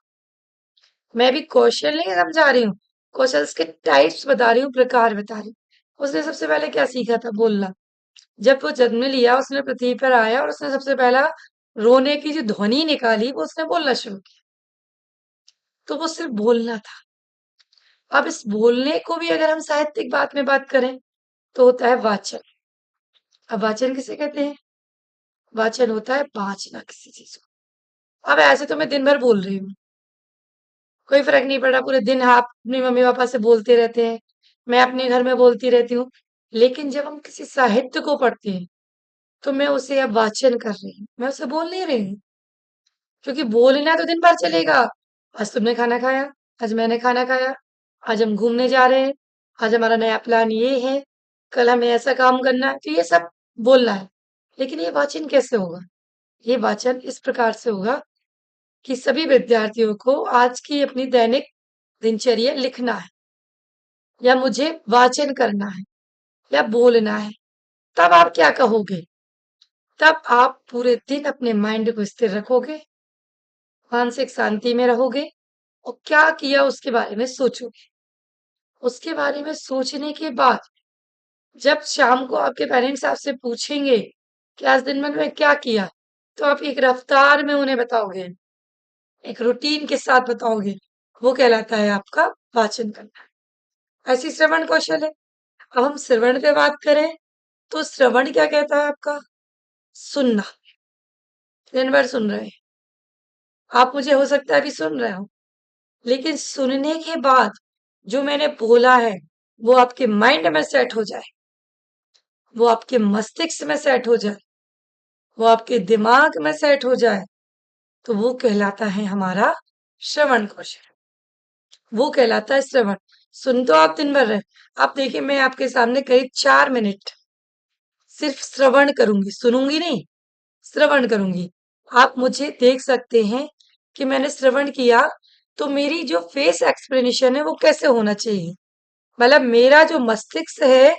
मैं भी कौशल नहीं समझा रही हूँ, कौशल के टाइप्स बता रही हूँ, प्रकार बता रही हूँ। उसने सबसे पहले क्या सीखा था? बोलना। जब वो जन्म लिया, उसने पृथ्वी पर आया और उसने सबसे पहला रोने की जो ध्वनि निकाली, वो उसने बोलना शुरू किया। तो वो सिर्फ बोलना था। अब इस बोलने को भी अगर हम साहित्यिक बात में बात करें, तो होता है वाचन। अब वाचन किसे कहते हैं? वाचन होता है बाँचना किसी चीज को। अब ऐसे तो मैं दिन भर बोल रही हूँ, कोई फर्क नहीं पड़ रहा, पूरे दिन आप अपनी मम्मी पापा से बोलते रहते हैं, मैं अपने घर में बोलती रहती हूँ। लेकिन जब हम किसी साहित्य को पढ़ते हैं, तो मैं उसे अब वाचन कर रही हूँ, मैं उसे बोल नहीं रही हूँ। क्योंकि बोलना तो दिन भर चलेगा। आज तुमने खाना खाया, आज मैंने खाना खाया, आज हम घूमने जा रहे हैं, आज हमारा नया प्लान ये है, कल हमें ऐसा काम करना है, तो ये सब बोलना है। लेकिन ये वाचन कैसे होगा? ये वाचन इस प्रकार से होगा कि सभी विद्यार्थियों को आज की अपनी दैनिक दिनचर्या लिखना है, या मुझे वाचन करना है, या बोलना है। तब आप क्या कहोगे? तब आप पूरे दिन अपने माइंड को स्थिर रखोगे, मानसिक शांति में रहोगे और क्या किया उसके बारे में सोचोगे। उसके बारे में सोचने के बाद जब शाम को आपके पेरेंट्स आपसे पूछेंगे कि आज दिन भर में क्या किया, तो आप एक रफ्तार में उन्हें बताओगे, एक रूटीन के साथ बताओगे। वो कहलाता है आपका वाचन करना। ऐसी श्रवण कौशल है। अब हम श्रवण पे बात करें, तो श्रवण क्या कहता है आपका? सुनना। दिन भर सुन रहे हैं, आप मुझे हो सकता है अभी सुन रहे हो, लेकिन सुनने के बाद जो मैंने बोला है वो आपके माइंड में सेट हो जाए, वो आपके मस्तिष्क में सेट हो जाए, वो आपके दिमाग में सेट हो जाए, तो वो कहलाता है हमारा श्रवण कौशल। वो कहलाता है श्रवण। सुन तो आप दिन भर रहे, आप देखिए मैं आपके सामने करीब 4 मिनट सिर्फ श्रवण करूंगी, सुनूंगी नहीं, श्रवण करूंगी। आप मुझे देख सकते हैं कि मैंने श्रवण किया, तो मेरी जो फेस एक्सप्रेनेशन है वो कैसे होना चाहिए। मतलब मेरा जो मस्तिष्क है,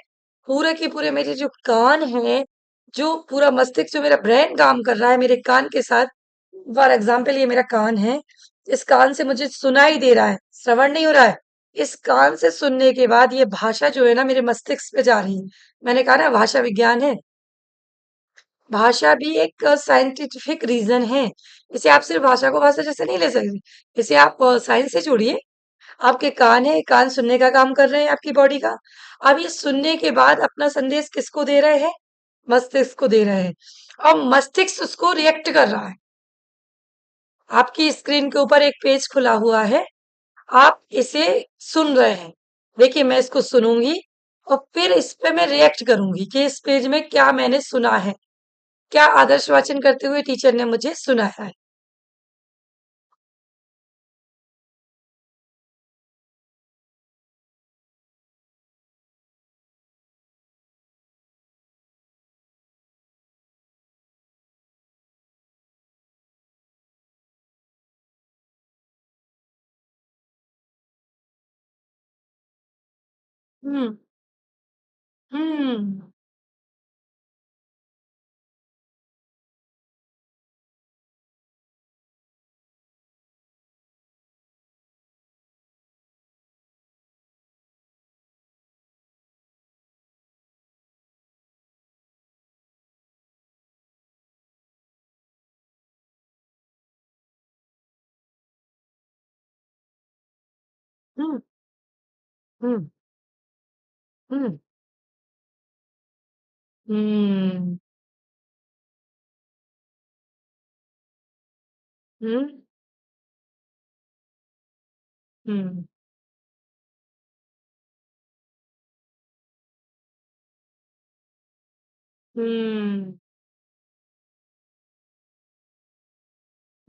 पूरे के पूरे मेरे जो कान है, जो पूरा मस्तिष्क, जो मेरा ब्रेन काम कर रहा है मेरे कान के साथ। फॉर एग्जाम्पल ये मेरा कान है, इस कान से मुझे सुनाई दे रहा है, श्रवण नहीं हो रहा है। इस कान से सुनने के बाद ये भाषा जो है ना मेरे मस्तिष्क पे जा रही है। मैंने कहा ना भाषा विज्ञान है, भाषा भी एक साइंटिफिक रीजन है। इसे आप सिर्फ भाषा को भाषा जैसे नहीं ले सकते, इसे आप साइंस से जोड़िए। आपके कान है, कान सुनने का काम कर रहे हैं आपकी बॉडी का। अब ये सुनने के बाद अपना संदेश किसको दे रहे हैं? मस्तिष्क को दे रहे हैं। अब मस्तिष्क उसको रिएक्ट कर रहा है। आपकी स्क्रीन के ऊपर एक पेज खुला हुआ है, आप इसे सुन रहे हैं। देखिए मैं इसको सुनूंगी और फिर इस पे मैं रिएक्ट करूंगी कि इस पेज में क्या मैंने सुना है, क्या आदर्श वाचन करते हुए टीचर ने मुझे सुनाया है। हम्म। हम्म। हम्म। हम्म। हम्म। हम्म। हम्म। हम्म। हम्म।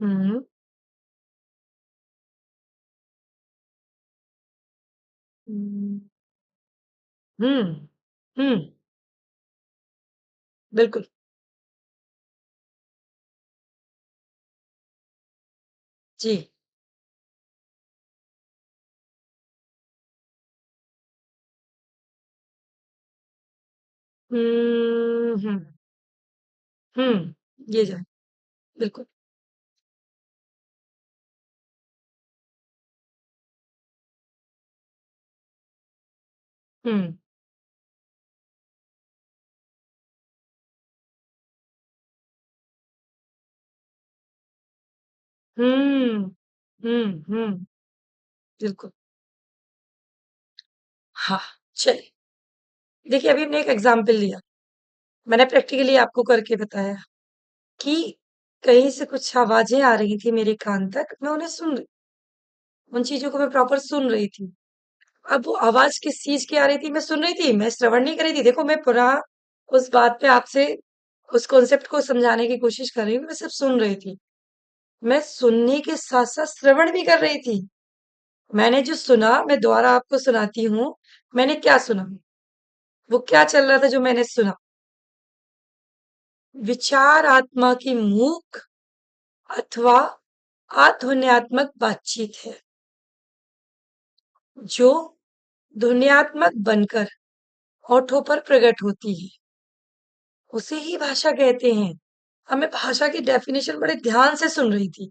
हम्म। हम्म। हम्म। हम्म। बिल्कुल। जी। हम्म। ये जाए। बिल्कुल। हम्म। हम्म। बिल्कुल। हाँ। चलिए, देखिए अभी हमने एक एग्जाम्पल लिया, मैंने प्रैक्टिकली आपको करके बताया कि कहीं से कुछ आवाजें आ रही थी मेरे कान तक, मैं उन्हें सुन रही, उन चीजों को मैं प्रॉपर सुन रही थी। अब वो आवाज किस चीज की आ रही थी मैं सुन रही थी, मैं श्रवण नहीं कर रही थी। देखो मैं पूरा उस बात पे आपसे उस कॉन्सेप्ट को समझाने की कोशिश कर रही हूँ, मैं सिर्फ सुन रही थी। मैं सुनने के साथ साथ श्रवण भी कर रही थी। मैंने जो सुना मैं दोबारा आपको सुनाती हूँ। मैंने क्या सुना, वो क्या चल रहा था जो मैंने सुना। विचार आत्मा की मूक अथवा अध्वन्यात्मक बातचीत है, जो ध्वन्यात्मक बनकर होठों पर प्रकट होती है, उसे ही भाषा कहते हैं। अब मैं भाषा की डेफिनेशन बड़े ध्यान से सुन रही थी।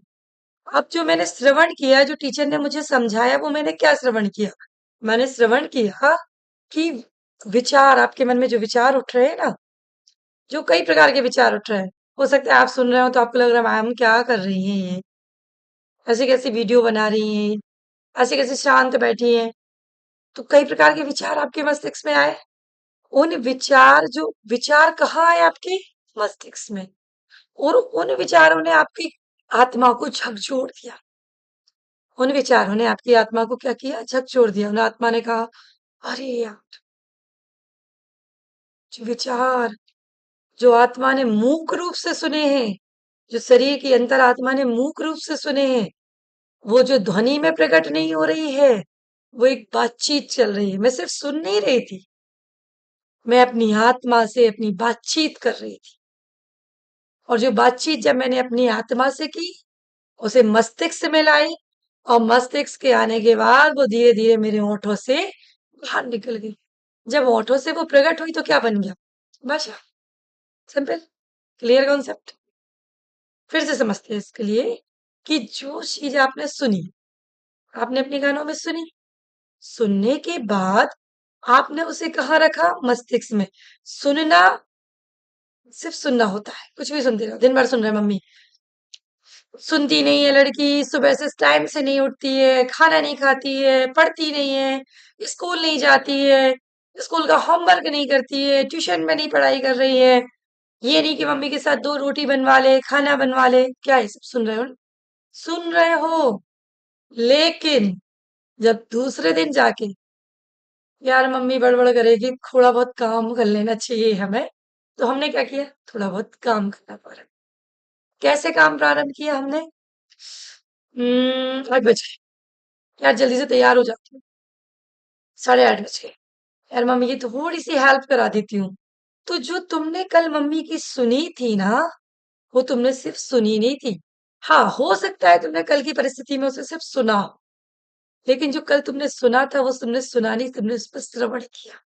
अब जो मैंने श्रवण किया, जो टीचर ने मुझे समझाया, वो मैंने क्या श्रवण किया? मैंने श्रवण किया कि विचार, आपके मन में जो विचार उठ रहे हैं ना, जो कई प्रकार के विचार उठ रहे हैं। हो सकता है आप सुन रहे हो तो आपको लग रहा है मैम क्या कर रही हैं ये, ऐसी कैसी वीडियो बना रही हैं, ऐसे कैसे शांत बैठी हैं। तो कई प्रकार के विचार आपके मस्तिष्क में आए। उन विचार, जो विचार कहाँ आए? आपके मस्तिष्क में। और उन विचारों ने आपकी आत्मा को झकझोर दिया। उन विचारों ने आपकी आत्मा को क्या किया? झकझोर दिया। उन आत्मा ने कहा, अरे यार, जो विचार जो आत्मा ने मूक रूप से सुने हैं, जो शरीर की अंतरात्मा ने मूक रूप से सुने हैं, वो जो ध्वनि में प्रकट नहीं हो रही है, वो एक बातचीत चल रही है। मैं सिर्फ सुन नहीं रही थी, मैं अपनी आत्मा से अपनी बातचीत कर रही थी। और जो बातचीत जब मैंने अपनी आत्मा से की, उसे मस्तिष्क में लाई, और मस्तिष्क के आने के बाद वो धीरे धीरे मेरे होठों से बाहर निकल गई। जब होठों से वो प्रकट हुई तो क्या बन गया? भाषा। Simple, clear concept. फिर से समझते हैं इसके लिए कि जो चीज आपने सुनी, आपने अपने कानों में सुनी, सुनने के बाद आपने उसे कहाँ रखा? मस्तिष्क में। सुनना सिर्फ सुनना होता है, कुछ भी सुनते रहो, दिन भर सुन रहे मम्मी, सुनती नहीं है लड़की, सुबह से टाइम से नहीं उठती है, खाना नहीं खाती है, पढ़ती नहीं है, स्कूल नहीं जाती है, स्कूल का होमवर्क नहीं करती है, ट्यूशन में नहीं पढ़ाई कर रही है, ये नहीं कि मम्मी के साथ 2 रोटी बनवा ले, खाना बनवा ले। क्या ये सब सुन रहे हो? सुन रहे हो, लेकिन जब दूसरे दिन जाके यार मम्मी बड़बड़ करेगी, थोड़ा बहुत काम कर लेना चाहिए हमें, तो हमने क्या किया? थोड़ा बहुत काम करना पड़ा। कैसे काम प्रारंभ किया हमने? 8 बजे, यार जल्दी से तैयार हो जाती हूँ, 8:30 बजे, यार मम्मी की थोड़ी सी हेल्प करा देती हूँ। तो जो तुमने कल मम्मी की सुनी थी ना, वो तुमने सिर्फ सुनी नहीं थी। हाँ, हो सकता है तुमने कल की परिस्थिति में उसे सिर्फ सुना हो, लेकिन जो कल तुमने सुना था वो तुमने सुना नहीं, तुमने उस पर श्रवण किया,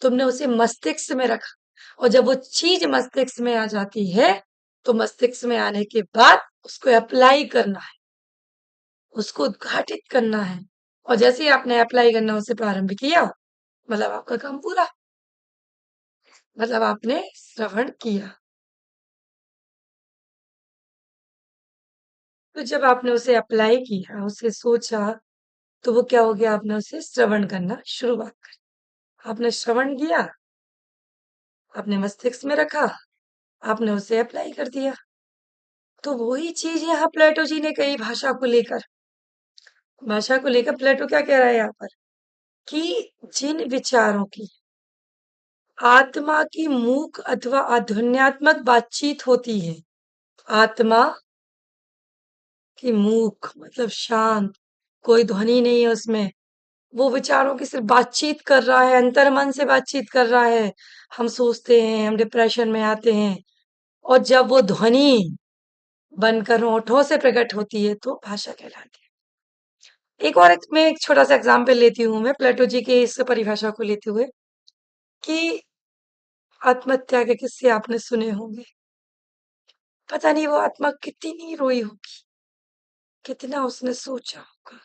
तुमने उसे मस्तिष्क में रखा। और जब वो चीज मस्तिष्क में आ जाती है, तो मस्तिष्क में आने के बाद उसको अप्लाई करना है, उसको उद्घाटित करना है। और जैसे ही आपने अप्लाई करना उसे प्रारंभ किया, मतलब आपका काम पूरा, मतलब आपने श्रवण किया। तो जब आपने उसे अप्लाई किया, उसे सोचा, तो वो क्या हो गया? आपने उसे श्रवण करना शुरुआत कर, आपने श्रवण किया, आपने मस्तिष्क में रखा, आपने उसे अप्लाई कर दिया। तो वही चीज यहाँ प्लेटो जी ने कही भाषा को लेकर। भाषा को लेकर प्लेटो क्या कह रहा है यहाँ पर? कि जिन विचारों की आत्मा की मूक अथवा अध्वन्यात्मक बातचीत होती है, आत्मा की मूक मतलब शांत, कोई ध्वनि नहीं है उसमें, वो विचारों की सिर्फ बातचीत कर रहा है, अंतर्मन से बातचीत कर रहा है। हम सोचते हैं, हम डिप्रेशन में आते हैं, और जब वो ध्वनि बनकर होठों से प्रकट होती है तो भाषा कहलाती है। मैं एक छोटा सा एग्जाम्पल लेती हूँ, मैं प्लेटो जी की इस परिभाषा को लेते हुए, कि आत्महत्या के किस्से आपने सुने होंगे। पता नहीं वो आत्मा कितनी रोई होगी, कितना उसने सोचा होगा,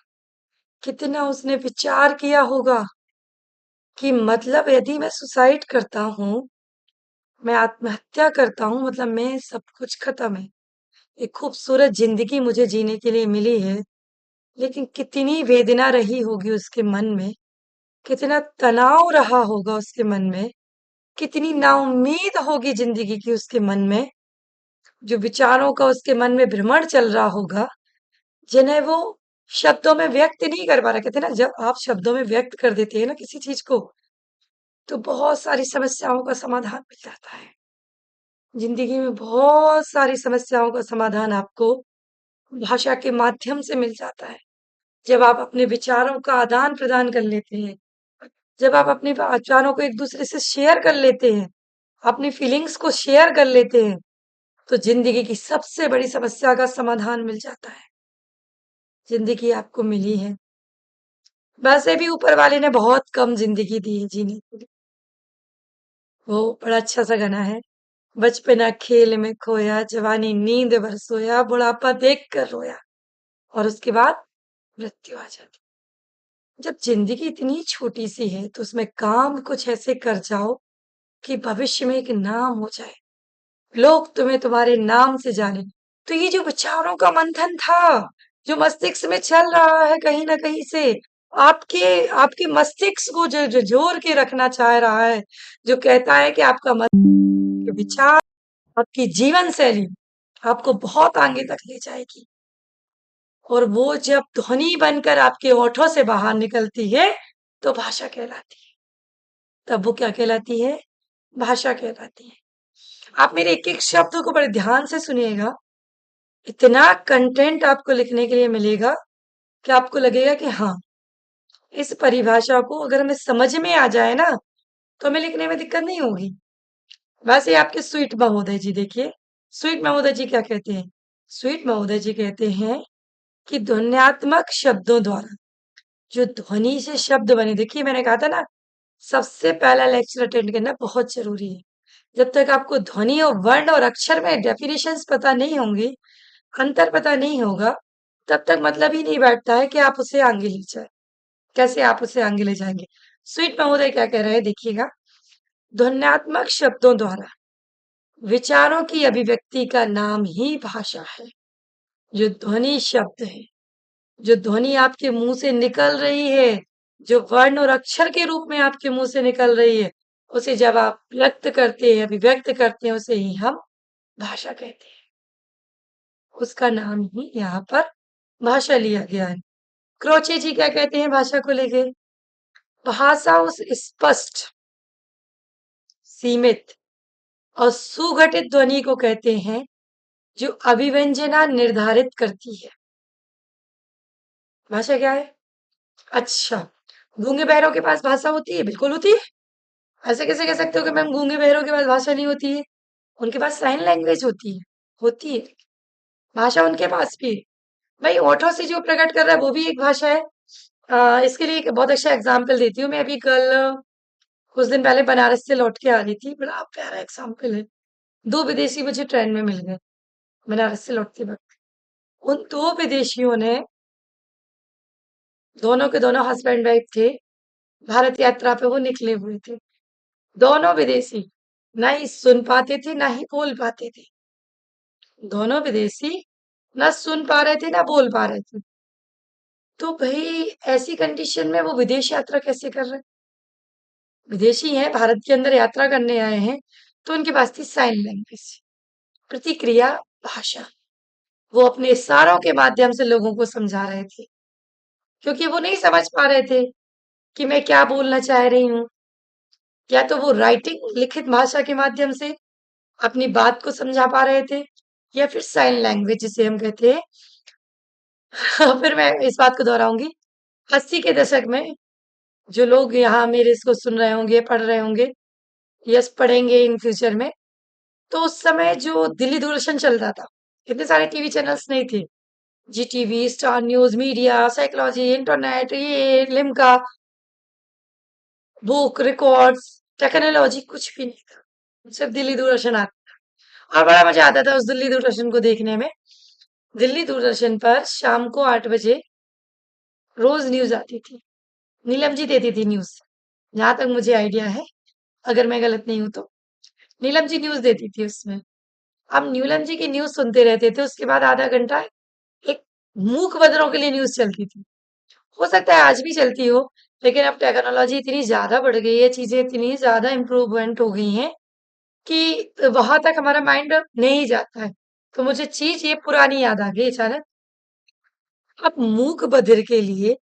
कितना उसने विचार किया होगा कि मतलब यदि मैं सुसाइड करता हूँ, मैं आत्महत्या करता हूँ, मतलब मैं सब कुछ खत्म है, एक खूबसूरत जिंदगी मुझे जीने के लिए मिली है, लेकिन कितनी वेदना रही होगी उसके मन में, कितना तनाव रहा होगा उसके मन में, कितनी नाउम्मीद होगी जिंदगी की उसके मन में, जो विचारों का उसके मन में भ्रमण चल रहा होगा, जिन्हें वो शब्दों में व्यक्त नहीं कर पा रहा। कहते हैं ना, जब आप शब्दों में व्यक्त कर देते हैं ना किसी चीज को, तो बहुत सारी समस्याओं का समाधान मिल जाता है। जिंदगी में बहुत सारी समस्याओं का समाधान आपको भाषा के माध्यम से मिल जाता है। जब आप अपने विचारों का आदान प्रदान कर लेते हैं, जब आप अपने विचारों को एक दूसरे से शेयर कर लेते हैं, अपनी फीलिंग्स को शेयर कर लेते हैं, तो जिंदगी की सबसे बड़ी समस्या का समाधान मिल जाता है। जिंदगी आपको मिली है, वैसे भी ऊपर वाले ने बहुत कम जिंदगी दी है जीने के लिए। वो बड़ा अच्छा सा गाना है, बचपना खेल में खोया, जवानी नींद भर सोया, बुढ़ापा देख कर रोया, और उसके बाद मृत्यु आ जाती। जब जिंदगी इतनी छोटी सी है, तो उसमें काम कुछ ऐसे कर जाओ कि भविष्य में एक नाम हो जाए, लोग तुम्हें तुम्हारे नाम से जाने। तो ये जो विचारों का मंथन था, जो मस्तिष्क में चल रहा है कहीं ना कहीं से, आपके आपके मस्तिष्क को जो जोड़ के रखना चाह रहा है, जो कहता है कि आपका विचार, आपकी जीवन शैली आपको बहुत आगे तक ले जाएगी। और वो जब ध्वनि बनकर आपके होठों से बाहर निकलती है, तो भाषा कहलाती है। तब वो क्या कहलाती है? भाषा कहलाती है। आप मेरे एक-एक शब्द को बड़े ध्यान से सुनिएगा। इतना कंटेंट आपको लिखने के लिए मिलेगा कि आपको लगेगा कि हाँ, इस परिभाषा को अगर हमें समझ में आ जाए ना, तो हमें लिखने में दिक्कत नहीं होगी। वैसे आपके स्वीट महोदय जी देखिए, स्वीट महोदय जी क्या कहते हैं? स्वीट महोदय जी कहते हैं कि ध्वन्यात्मक शब्दों द्वारा जो ध्वनि से शब्द बने, देखिए मैंने कहा था ना, सबसे पहला लेक्चर अटेंड करना बहुत जरूरी है। जब तक आपको ध्वनि और वर्ण और अक्षर में डेफिनेशंस पता नहीं होंगी, अंतर पता नहीं होगा, तब तक मतलब ही नहीं बैठता है कि आप उसे आगे ले जाए। कैसे आप उसे आगे ले जाएंगे? स्वीट महोदय क्या कह रहे हैं देखिएगा। ध्वन्यात्मक शब्दों द्वारा विचारों की अभिव्यक्ति का नाम ही भाषा है। जो ध्वनि शब्द है, जो ध्वनि आपके मुंह से निकल रही है, जो वर्ण और अक्षर के रूप में आपके मुंह से निकल रही है, उसे जब आप व्यक्त करते हैं, अभिव्यक्त करते हैं, उसे ही हम भाषा कहते हैं। उसका नाम ही यहाँ पर भाषा लिया गया है। क्रोचे जी क्या कहते हैं भाषा को लेके? भाषा उस स्पष्ट, सीमित और सुगठित ध्वनि को कहते हैं जो अभिव्यंजना निर्धारित करती है। भाषा क्या है? अच्छा, गूंगे बहरों के पास भाषा होती है? बिल्कुल होती है। ऐसे कैसे कह सकते हो कि मैम गूंगे बहरों के पास भाषा नहीं होती है? उनके पास साइन लैंग्वेज होती है। होती है। भाषा उनके पास भी है। भाई होठों से जो प्रकट कर रहा है वो भी एक भाषा है। इसके लिए एक बहुत अच्छा एग्जाम्पल देती हूँ। मैं अभी कल कुछ दिन पहले बनारस से लौट के आ रही थी। बड़ा प्यारा एग्जाम्पल है। दो विदेशी मुझे ट्रेन में मिल गए बनारस से लौटते वक्त। उन दो विदेशियों ने, दोनों के दोनों हस्बैंड वाइफ थे, भारत यात्रा पे वो निकले हुए थे। दोनों विदेशी ना ही सुन पाते थे ना ही बोल पाते थे। दोनों विदेशी ना सुन पा रहे थे ना बोल पा रहे थे। तो भाई ऐसी कंडीशन में वो विदेश यात्रा कैसे कर रहे हैं? विदेशी हैं, भारत के अंदर यात्रा करने आए हैं, तो उनके पास थी साइन लैंग्वेज, प्रतिक्रिया भाषा। वो अपने इशारों के माध्यम से लोगों को समझा रहे थे, क्योंकि वो नहीं समझ पा रहे थे कि मैं क्या बोलना चाह रही हूँ। या तो वो राइटिंग, लिखित भाषा के माध्यम से अपनी बात को समझा पा रहे थे, या फिर साइन लैंग्वेज जिसे हम कहते हैं। फिर मैं इस बात को दोहराऊंगी। 80 के दशक में जो लोग यहाँ मेरे इसको सुन रहे होंगे, पढ़ रहे होंगे, यस पढ़ेंगे इन फ्यूचर में, तो उस समय जो दिल्ली दूरदर्शन चलता था, इतने सारे टीवी चैनल्स नहीं थे। Zee TV, Star News, media, psychology, internet, ये लिम्का, बुक, रिकॉर्ड्स, टेक्नोलॉजी कुछ भी नहीं था। सिर्फ दिल्ली दूरदर्शन आता था और बड़ा मजा आता था उस दिल्ली दूरदर्शन को देखने में। दिल्ली दूरदर्शन पर शाम को 8 बजे रोज न्यूज आती थी। नीलम जी देती थी न्यूज, जहां तक मुझे आइडिया है, अगर मैं गलत नहीं हूं तो। नीलम जी न्यूज देती थी उसमें। हम नीलम जी की न्यूज सुनते रहते थे। उसके बाद आधा घंटा एक मूक बधिरों के लिए न्यूज चलती थी। हो सकता है आज भी चलती हो, लेकिन अब टेक्नोलॉजी इतनी ज्यादा बढ़ गई है, चीजें इतनी ज्यादा इम्प्रूवमेंट हो गई हैं कि वहां तक हमारा माइंड नहीं जाता है। तो मुझे चीज ये पुरानी याद आ गई अचानक। अब मूक बधिर के लिए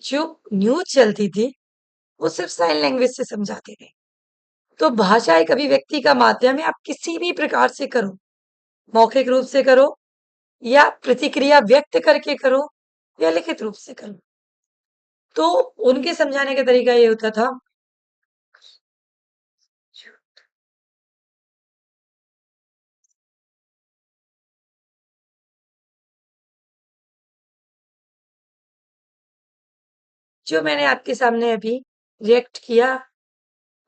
जो न्यूज चलती थी, वो सिर्फ साइन लैंग्वेज से समझाते थे। तो भाषा एक अभिव्यक्ति का माध्यम है। आप किसी भी प्रकार से करो, मौखिक रूप से करो, या प्रतिक्रिया व्यक्त करके करो, या लिखित रूप से करो। तो उनके समझाने का तरीका ये होता था। जो मैंने आपके सामने अभी रिएक्ट किया,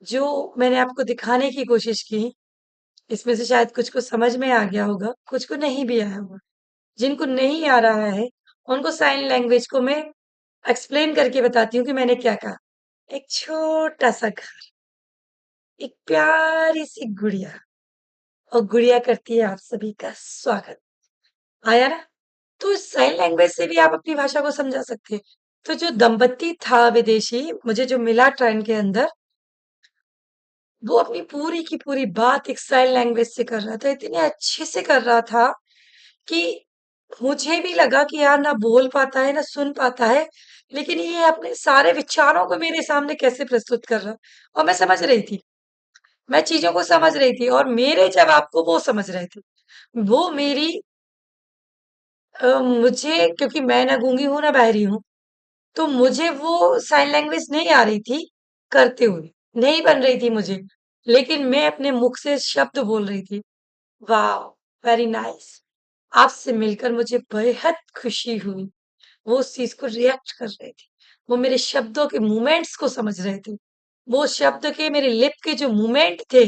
जो मैंने आपको दिखाने की कोशिश की, इसमें से शायद कुछ को समझ में आ गया होगा, कुछ को नहीं भी आया होगा। जिनको नहीं आ रहा है, उनको साइन लैंग्वेज को मैं एक्सप्लेन करके बताती हूँ कि मैंने क्या कहा। एक छोटा सा घर, एक प्यारी सी गुड़िया, और गुड़िया करती है आप सभी का स्वागत। आया ना? तो साइन लैंग्वेज से भी आप अपनी भाषा को समझा सकते हैं। तो जो दंपति था विदेशी, मुझे जो मिला ट्रेन के अंदर, वो अपनी पूरी की पूरी बात एक साइन लैंग्वेज से कर रहा था, इतने अच्छे से कर रहा था कि मुझे भी लगा कि यार ना बोल पाता है, ना सुन पाता है, लेकिन ये अपने सारे विचारों को मेरे सामने कैसे प्रस्तुत कर रहा है। और मैं समझ रही थी, मैं चीज़ों को समझ रही थी और मेरे जवाब को वो समझ रहे थे। वो मेरी मुझे क्योंकि मैं ना गूँगी हूँ, ना बहरी हूँ, तो मुझे वो साइन लैंग्वेज नहीं आ रही थी करते हुए, नहीं बन रही थी मुझे, लेकिन मैं अपने मुख से शब्द बोल रही थी। वाओ! Very nice. आपसे मिलकर मुझे बेहद खुशी हुई। वो उस चीज़ को रिएक्ट कर रहे थे। वो मेरे शब्दों के मूवमेंट्स को समझ रहे थे। वो शब्द के मेरे लिप के जो मूवमेंट थे,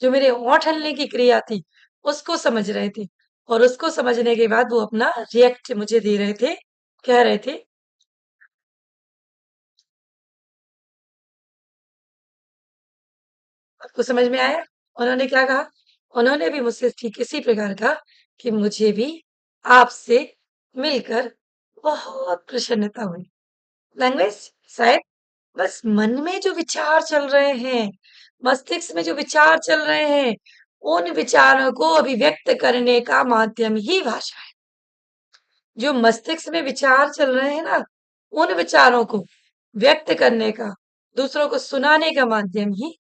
जो मेरे होंठ हिलने की क्रिया थी, उसको समझ रहे थे। और उसको समझने के बाद वो अपना रिएक्ट मुझे दे रहे थे, कह रहे थे, आपको समझ में आया? उन्होंने क्या कहा? उन्होंने भी मुझसे ठीक इसी प्रकार कहा कि मुझे भी आपसे मिलकर बहुत प्रसन्नता हुई। लैंग्वेज शायद बस मन में जो विचार चल रहे हैं, मस्तिष्क में जो विचार चल रहे हैं, उन विचारों को अभिव्यक्त करने का माध्यम ही भाषा है। जो मस्तिष्क में विचार चल रहे हैं ना, उन विचारों को व्यक्त करने का, दूसरों को सुनाने का माध्यम ही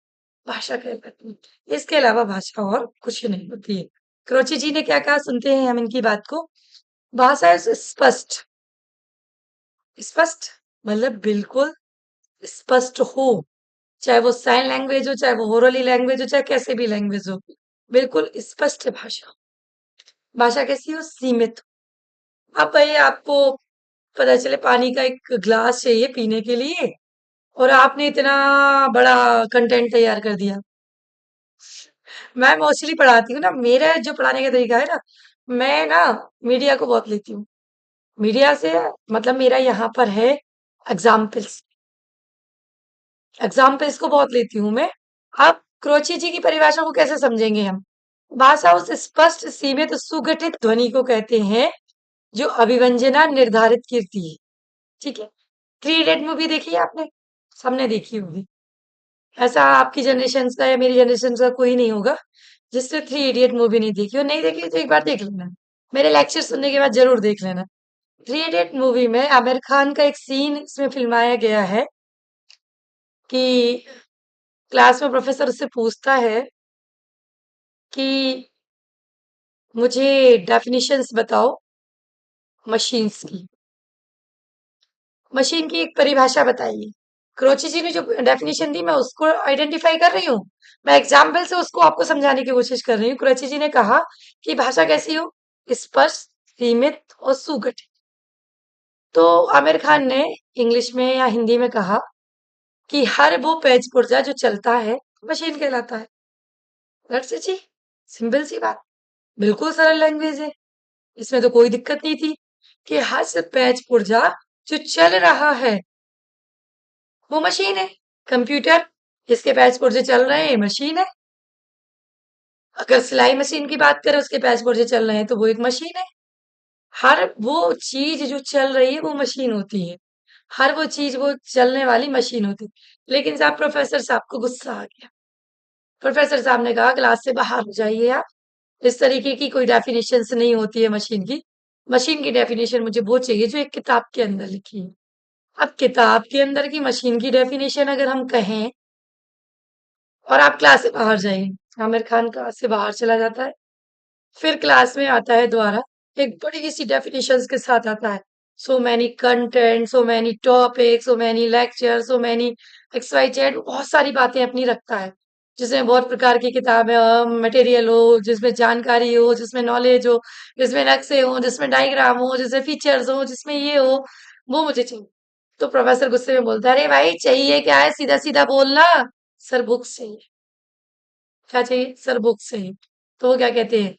भाषा कहलाती है। इसके अलावा भाषा और कुछ नहीं होती है। क्रोची जी ने क्या कहा, सुनते हैं हम इनकी बात को। भाषा है स्पष्ट। स्पष्ट मतलब बिल्कुल स्पष्ट हो, चाहे वो साइन लैंग्वेज हो, चाहे वो ओरली लैंग्वेज हो, चाहे कैसे भी लैंग्वेज हो, बिल्कुल स्पष्ट भाषा। भाषा कैसी हो? सीमित हो। अब भाई आपको पता चले पानी का एक ग्लास चाहिए पीने के लिए और आपने इतना बड़ा कंटेंट तैयार कर दिया। मैं मोस्टली पढ़ाती हूँ ना, मेरा जो पढ़ाने का तरीका है ना, मैं ना मीडिया को बहुत लेती हूँ। मीडिया से मतलब मेरा यहाँ पर है एग्जाम्पल्स। एग्जाम्पल्स को बहुत लेती हूँ मैं। अब क्रोची जी की परिभाषा को कैसे समझेंगे हम? भाषा उस स्पष्ट सीमित सुगठित ध्वनि को कहते हैं जो अभिव्यंजना निर्धारित करती है। ठीक है। थ्री इडियट मूवी देखी है आपने? सबने देखी होगी। ऐसा आपकी जनरेशन का या मेरी जनरेशन का कोई नहीं होगा जिसने थ्री इडियट मूवी नहीं देखी हो। नहीं देखी तो एक बार देख लेना। मेरे लेक्चर सुनने के बाद जरूर देख लेना। थ्री इडियट मूवी में आमिर खान का एक सीन इसमें फिल्माया गया है कि क्लास में प्रोफेसर उससे पूछता है कि मुझे डेफिनेशंस बताओ मशीन्स की। मशीन की एक परिभाषा बताइए। क्रोची जी ने जो डेफिनेशन दी मैं उसको आइडेंटिफाई कर रही हूँ। मैं एग्जाम्पल से उसको आपको समझाने की कोशिश कर रही हूँ। क्रोची जी ने कहा कि भाषा कैसी हो? स्पष्ट, सीमित और सुगठित। तो आमिर खान ने इंग्लिश में या हिंदी में कहा कि हर वो पेज पुर्जा जो चलता है मशीन कहलाता है। दैट्स इट जी। सिंपल सी बात। बिल्कुल सरल लैंग्वेज है। इसमें तो कोई दिक्कत नहीं थी कि हर पेज पुर्जा जो चल रहा है वो मशीन है। कंप्यूटर जिसके पैच पुर्जे चल रहे हैं मशीन है। अगर सिलाई मशीन की बात करें उसके पैच पुर्जे चल रहे हैं तो वो एक मशीन है। हर वो चीज जो चल रही है वो मशीन होती है। हर वो चीज वो चलने वाली मशीन होती है। लेकिन साहब प्रोफेसर साहब को गुस्सा आ गया। प्रोफेसर साहब ने कहा क्लास से बाहर हो जाइए आप। इस तरीके की कोई डेफिनेशन नहीं होती है मशीन की। मशीन की डेफिनेशन मुझे वो चाहिए जो एक किताब के अंदर लिखी है। अब किताब के अंदर की मशीन की डेफिनेशन अगर हम कहें और आप क्लास से बाहर जाइए। आमिर खान क्लास से बाहर चला जाता है। फिर क्लास में आता है दोबारा। एक बड़ी सी डेफिनेशंस के साथ आता है। So many content, so many topic, so many lecture, so many X Y Z, बहुत सारी बातें अपनी रखता है जिसमें बहुत प्रकार की किताबें मटेरियल हो, जिसमें जानकारी हो, जिसमें नॉलेज हो, जिसमें नक्शे हो, जिसमें डायग्राम हो, जिसमें फीचर्स हो, जिसमें ये हो, वो मुझे चाहिए। तो प्रोफेसर गुस्से में बोलता है, अरे भाई चाहिए क्या है, सीधा सीधा बोलना। सर बुक्स चाहिए। क्या चाहिए? सर बुक्स चाहिए। तो वो क्या कहते हैं,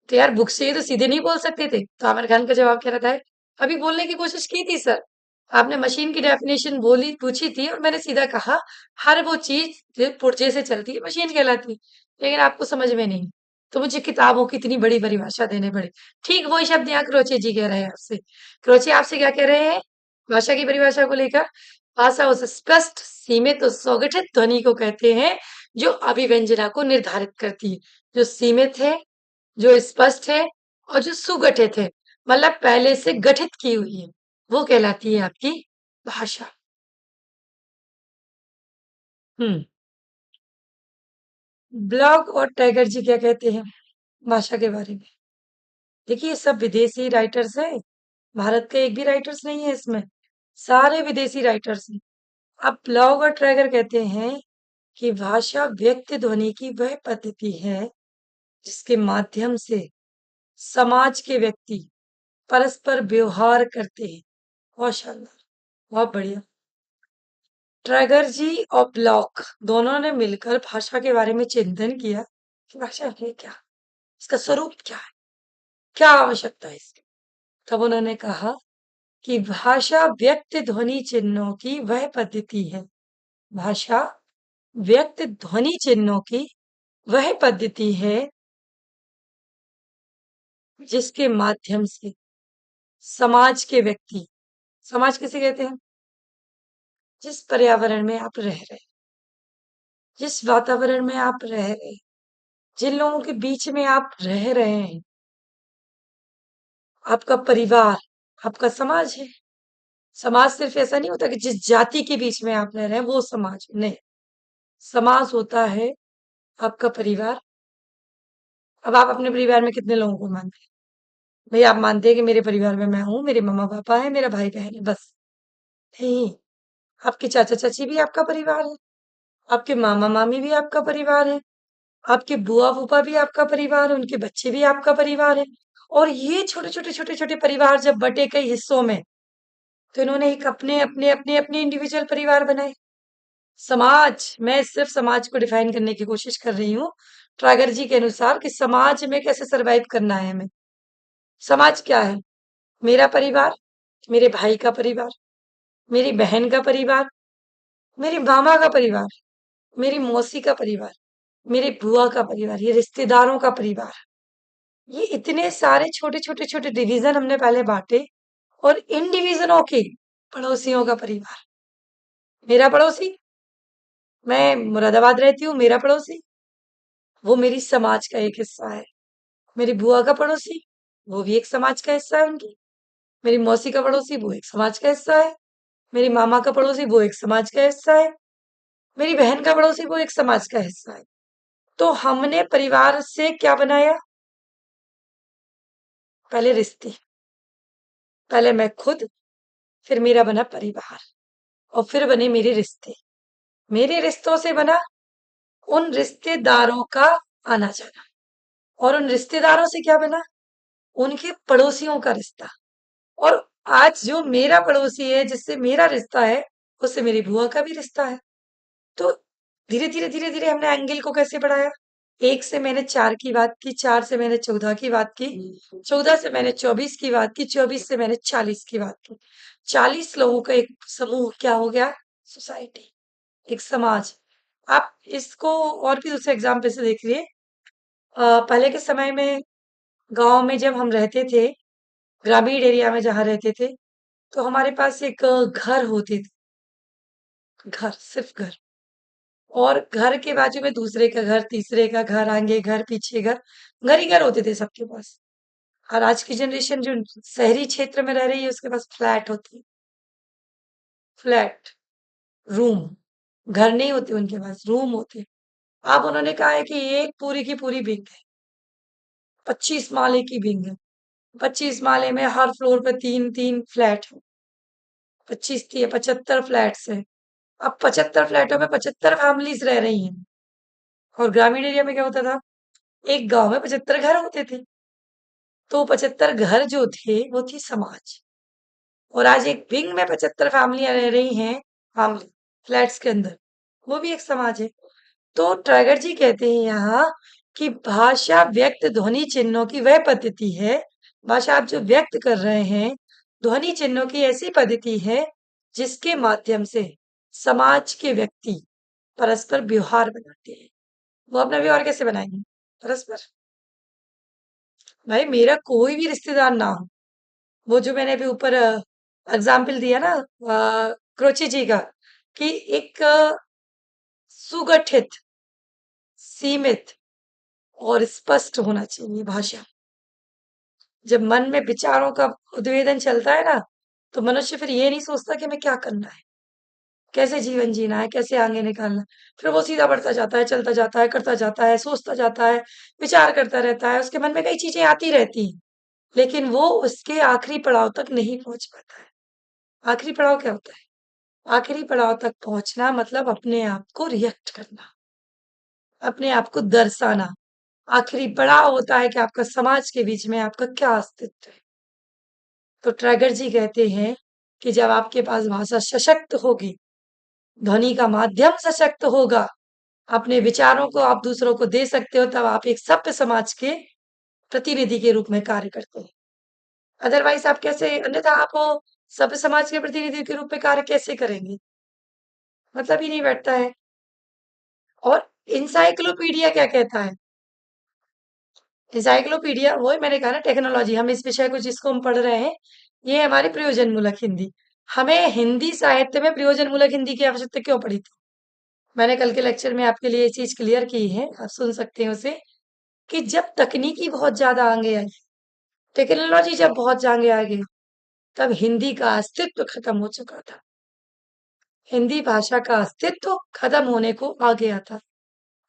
तो यार बुक्स चाहिए तो सीधे नहीं बोल सकते थे? तो आमिर खान का जवाब क्या रहता है, अभी बोलने की कोशिश की थी सर। आपने मशीन की डेफिनेशन बोली पूछी थी और मैंने सीधा कहा हर वो चीज जो पुर्जे से चलती है मशीन कहलाती है। लेकिन आपको समझ में नहीं, तो मुझे किताबों की इतनी बड़ी परिभाषा देने पड़ी। ठीक वही शब्द यहाँ क्रोचे जी कह रहे हैं आपसे। क्रोचे आपसे क्या कह रहे हैं भाषा की परिभाषा को लेकर? भाषा उस स्पष्ट, सीमित और सुगठित ध्वनि को कहते हैं जो अभिव्यंजना को निर्धारित करती है, जो सीमित है, जो स्पष्ट है और जो सुगठित है, मतलब पहले से गठित की हुई है, वो कहलाती है आपकी भाषा। हम्म। ब्लॉग और टाइगर जी क्या कहते हैं भाषा के बारे में? देखिए, ये सब विदेशी राइटर्स हैं। भारत का एक भी राइटर्स नहीं है इसमें, सारे विदेशी राइटर्स हैं। अब ब्लॉग और ट्रैगर कहते हैं कि भाषा व्यक्ति ध्वनि की वह पद्धति है जिसके माध्यम से समाज के व्यक्ति परस्पर व्यवहार करते हैं। बहुत शानदार, बहुत बढ़िया। ट्रैगर जी और ब्लॉक दोनों ने मिलकर भाषा के बारे में चिंतन किया कि भाषा है क्या, इसका स्वरूप क्या है, क्या आवश्यकता है इसकी। तब उन्होंने कहा कि भाषा व्यक्ति ध्वनि चिन्हों की वह पद्धति है। भाषा व्यक्ति ध्वनि चिन्हों की वह पद्धति है जिसके माध्यम से समाज के व्यक्ति, समाज किसे कहते हैं? जिस पर्यावरण में आप रह रहे, जिस वातावरण में आप रह रहे, जिन लोगों के बीच में आप रह रहे हैं, आपका परिवार, आपका समाज है। समाज सिर्फ ऐसा नहीं होता कि जिस जाति के बीच में आप रह रहे हैं वो समाज नहीं। समाज होता है आपका परिवार। अब आप अपने परिवार में कितने लोगों को मानते हैं? भाई, आप मानते हैं कि मेरे परिवार में मैं हूँ, मेरे मम्मा पापा है, मेरा भाई बहन है, बस? नहीं। आपके चाचा चाची भी आपका परिवार है, आपके मामा मामी भी आपका परिवार है, आपके बुआ फूफा भी आपका परिवार है, उनके बच्चे भी आपका परिवार है। और ये छोटे छोटे छोटे छोटे परिवार जब बटे कई हिस्सों में, तो इन्होंने एक अपने अपने अपने अपने इंडिविजुअल परिवार बनाए। समाज, मैं सिर्फ समाज को डिफाइन करने की कोशिश कर रही हूँ ट्रैगर जी के अनुसार कि समाज में कैसे सरवाइव करना है हमें। समाज क्या है? मेरा परिवार, मेरे भाई का परिवार, मेरी बहन का परिवार, मेरे मामा का परिवार, मेरी मौसी का परिवार, मेरी बुआ का परिवार, ये रिश्तेदारों का परिवार। ये इतने सारे छोटे छोटे छोटे डिवीजन हमने पहले बांटे, और इन डिवीजनों के पड़ोसियों का परिवार। मेरा पड़ोसी, मैं मुरादाबाद रहती हूँ, मेरा पड़ोसी वो मेरी समाज का एक हिस्सा है। मेरी बुआ का पड़ोसी, वो भी एक समाज का हिस्सा है उनकी। मेरी मौसी का पड़ोसी, वो एक समाज का हिस्सा है। मेरी मामा का पड़ोसी, वो एक समाज का हिस्सा है। मेरी बहन का पड़ोसी, वो एक समाज का हिस्सा है। तो हमने परिवार से क्या बनाया? पहले रिश्ते, पहले मैं खुद, फिर मेरा बना परिवार, और फिर बने मेरे रिश्ते। मेरे रिश्तों से बना उन रिश्तेदारों का आना जाना, और उन रिश्तेदारों से क्या बना? उनके पड़ोसियों का रिश्ता। और आज जो मेरा पड़ोसी है, जिससे मेरा रिश्ता है, उससे मेरी बुआ का भी रिश्ता है। तो धीरे धीरे धीरे धीरे हमने एंगल को कैसे बढ़ाया? एक से मैंने 4 की बात की, 4 से मैंने 14 की बात की, 14 से मैंने 24 की बात की, 24 से मैंने 40 की बात की। 40 लोगों का एक समूह क्या हो गया? सोसाइटी, एक समाज। आप इसको और भी दूसरे एग्जाम्पल से देख लिए। पहले के समय में गांव में जब हम रहते थे, ग्रामीण एरिया में जहाँ रहते थे, तो हमारे पास एक घर होते थे, घर, सिर्फ घर। और घर के बाजू में दूसरे का घर, तीसरे का घर, आगे घर, पीछे घर, घर ही घर होते थे सबके पास। और आज की जनरेशन जो शहरी क्षेत्र में रह रही है, उसके पास फ्लैट होती है, फ्लैट, रूम। घर नहीं होते उनके पास, रूम होते। अब उन्होंने कहा है कि एक पूरी की पूरी विंग है, 25 माले की विंग है। 25 माले में हर फ्लोर पे 3-3 फ्लैट है, 25 75 फ्लैट्स है। अब 75 फ्लैटों में 75 फैमिलीज रह रही हैं। और ग्रामीण एरिया में क्या होता था? एक गांव में 75 घर होते थे। तो 75 घर जो थे वो थी समाज। और आज एक विंग में 75 फैमिलियां रह रही हैं, फैमिली फ्लैट्स के अंदर, वो भी एक समाज है। तो टाइगर जी कहते हैं यहाँ कि भाषा व्यक्त ध्वनि चिन्हों की वह पद्धति है। भाषा आप जो व्यक्त कर रहे हैं, ध्वनि चिन्हों की ऐसी पद्धति है जिसके माध्यम से समाज के व्यक्ति परस्पर व्यवहार बनाते हैं। वो अपना व्यवहार कैसे बनाएंगे? परस्पर। भाई, मेरा कोई भी रिश्तेदार ना हो, वो जो मैंने अभी ऊपर एग्जाम्पल दिया ना क्रोची जी का, कि एक सुगठित सीमित और स्पष्ट होना चाहिए भाषा। जब मन में विचारों का उद्वेदन चलता है ना, तो मनुष्य फिर ये नहीं सोचता कि हमें क्या करना है, कैसे जीवन जीना है, कैसे आगे निकालना है। फिर वो सीधा बढ़ता जाता है, चलता जाता है, करता जाता है, सोचता जाता है, विचार करता रहता है, उसके मन में कई चीजें आती रहती हैं, लेकिन वो उसके आखिरी पड़ाव तक नहीं पहुंच पाता है। आखिरी पड़ाव क्या होता है? आखिरी पड़ाव तक पहुंचना मतलब अपने आप को रिएक्ट करना, अपने आप को दर्शाना। आखिरी पड़ाव होता है कि आपका समाज के बीच में आपका क्या अस्तित्व है। तो ट्रैगर जी कहते हैं कि जब आपके पास भाषा सशक्त होगी, ध्वनि का माध्यम सशक्त होगा, अपने विचारों को आप दूसरों को दे सकते हो, तब आप एक सभ्य समाज के प्रतिनिधि के रूप में कार्य करते हैं। अदरवाइज आप कैसे, अन्यथा आप वो सभ्य समाज के प्रतिनिधि के रूप में कार्य कैसे करेंगे? मतलब ही नहीं बैठता है। और इंसाइक्लोपीडिया क्या कहता है? इंसाइक्लोपीडिया वही मैंने कहा ना, टेक्नोलॉजी, हम इस विषय को जिसको हम पढ़ रहे हैं, ये हमारी प्रयोजनमूलक हिंदी। हमें हिंदी साहित्य में प्रयोजनमूलक हिंदी की आवश्यकता क्यों पड़ी थी? मैंने कल के लेक्चर में आपके लिए ये चीज क्लियर की है, आप सुन सकते हैं उसे, कि जब तकनीकी बहुत ज्यादा आगे आई, टेक्नोलॉजी जब बहुत आगे आ गई, तब हिंदी का अस्तित्व खत्म हो चुका था। हिंदी भाषा का अस्तित्व खत्म होने को आ गया था।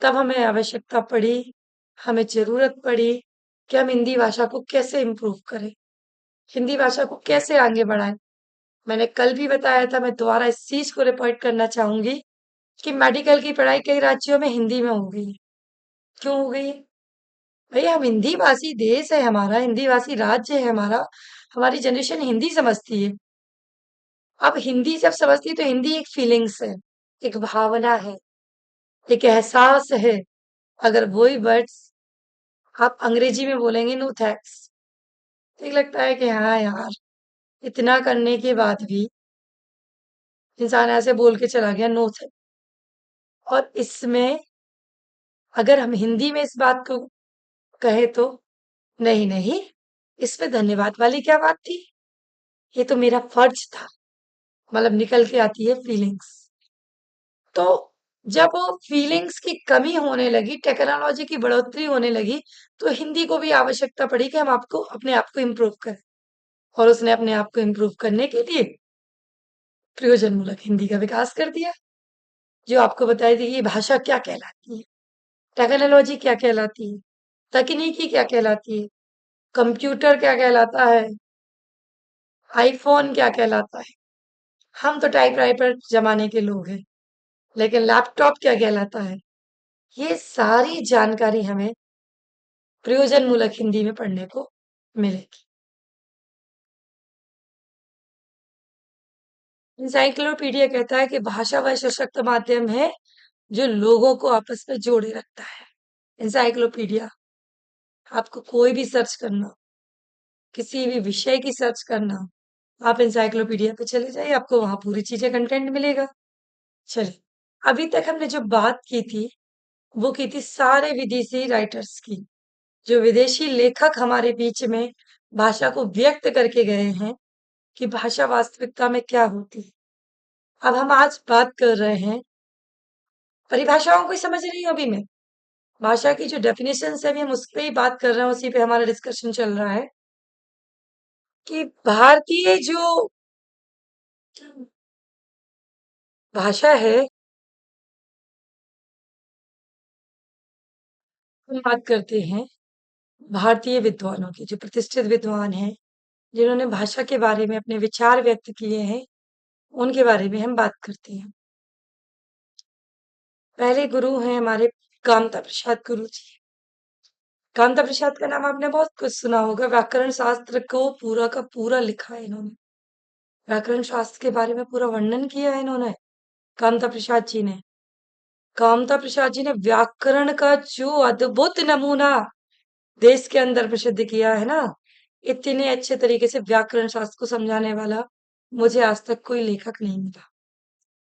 तब हमें आवश्यकता पड़ी, हमें जरूरत पड़ी कि हम हिंदी भाषा को कैसे इम्प्रूव करें, हिंदी भाषा को कैसे आगे बढ़ाएं। मैंने कल भी बताया था, मैं दोबारा इस चीज को रिपीट करना चाहूंगी कि मेडिकल की पढ़ाई कई राज्यों में हिंदी में हो गई है। क्यों हो गई है? भाई हम हिंदी भाषी देश है हमारा, हिंदी भाषी राज्य है हमारा, हमारी जनरेशन हिंदी समझती है। अब हिंदी जब समझती है तो हिंदी एक फीलिंग्स है, एक भावना है, एक एहसास है। अगर वही वर्ड्स आप अंग्रेजी में बोलेंगे नो थैंक्स, तो एक लगता है कि हाँ यार, इतना करने के बाद भी इंसान ऐसे बोल के चला गया नो थैंक्स। और इसमें अगर हम हिंदी में इस बात को कहे तो नहीं नहीं, इसमें धन्यवाद वाली क्या बात थी, ये तो मेरा फर्ज था। मतलब निकल के आती है फीलिंग्स। तो जब वो फीलिंग्स की कमी होने लगी, टेक्नोलॉजी की बढ़ोतरी होने लगी, तो हिंदी को भी आवश्यकता पड़ी कि हम आपको अपने आप को इम्प्रूव करें। और उसने अपने आप को इम्प्रूव करने के लिए प्रयोजनमूलक हिंदी का विकास कर दिया, जो आपको बताई थी कि भाषा क्या कहलाती है, टेक्नोलॉजी क्या कहलाती है, तकनीकी क्या कहलाती है, कंप्यूटर क्या कहलाता है, आईफोन क्या कहलाता है। हम तो टाइपराइटर जमाने के लोग हैं, लेकिन लैपटॉप क्या कहलाता है, ये सारी जानकारी हमें प्रयोजनमूलक हिंदी में पढ़ने को मिलेगी। इंसाइक्लोपीडिया कहता है कि भाषा वह सशक्त माध्यम है जो लोगों को आपस में जोड़े रखता है। इंसाइक्लोपीडिया, आपको कोई भी सर्च करना, किसी भी विषय की सर्च करना, आप इंसाइक्लोपीडिया पे चले जाइए, आपको वहां पूरी चीजें कंटेंट मिलेगा। चलिए, अभी तक हमने जो बात की थी, वो की थी सारे विदेशी राइटर्स की, जो विदेशी लेखक हमारे बीच में भाषा को व्यक्त करके गए हैं कि भाषा वास्तविकता में क्या होती है। अब हम आज बात कर रहे हैं, परिभाषाओं को ही समझ रही हूँ अभी मैं, भाषा की जो डेफिनेशन है अभी हम उस पे ही बात कर रहे हैं, उसी पे हमारा डिस्कशन चल रहा है कि भारतीय जो भाषा है, हम बात करते हैं भारतीय विद्वानों की, जो प्रतिष्ठित विद्वान हैं, जिन्होंने भाषा के बारे में अपने विचार व्यक्त किए हैं, उनके बारे में हम बात करते हैं। पहले गुरु हैं हमारे कामता प्रसाद गुरु जी। कामता प्रसाद का नाम आपने बहुत कुछ सुना होगा, व्याकरण शास्त्र को पूरा का पूरा लिखा है इन्होंने, व्याकरण शास्त्र के बारे में पूरा वर्णन किया है इन्होंने, कामता प्रसाद जी ने। कामता प्रसाद जी ने व्याकरण का जो अद्भुत नमूना देश के अंदर प्रसिद्ध किया है ना, इतने अच्छे तरीके से व्याकरण शास्त्र को समझाने वाला मुझे आज तक कोई लेखक नहीं मिला।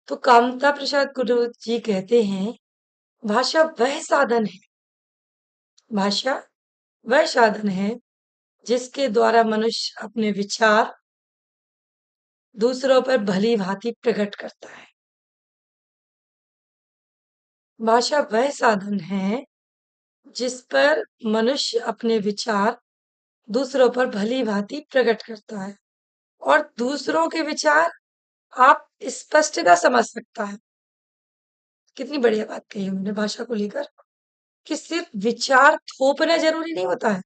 तो कामता प्रसाद गुरु जी कहते हैं, भाषा वह साधन है, भाषा वह साधन है जिसके द्वारा मनुष्य अपने विचार दूसरों पर भली भांति प्रकट करता है। भाषा वह साधन है जिस पर मनुष्य अपने विचार दूसरों पर भली-भांति प्रकट करता है और दूसरों के विचार आप स्पष्टता समझ सकता है। कितनी बढ़िया बात कही उन्होंने भाषा को लेकर कि सिर्फ विचार थोपना ज़रूरी नहीं होता है।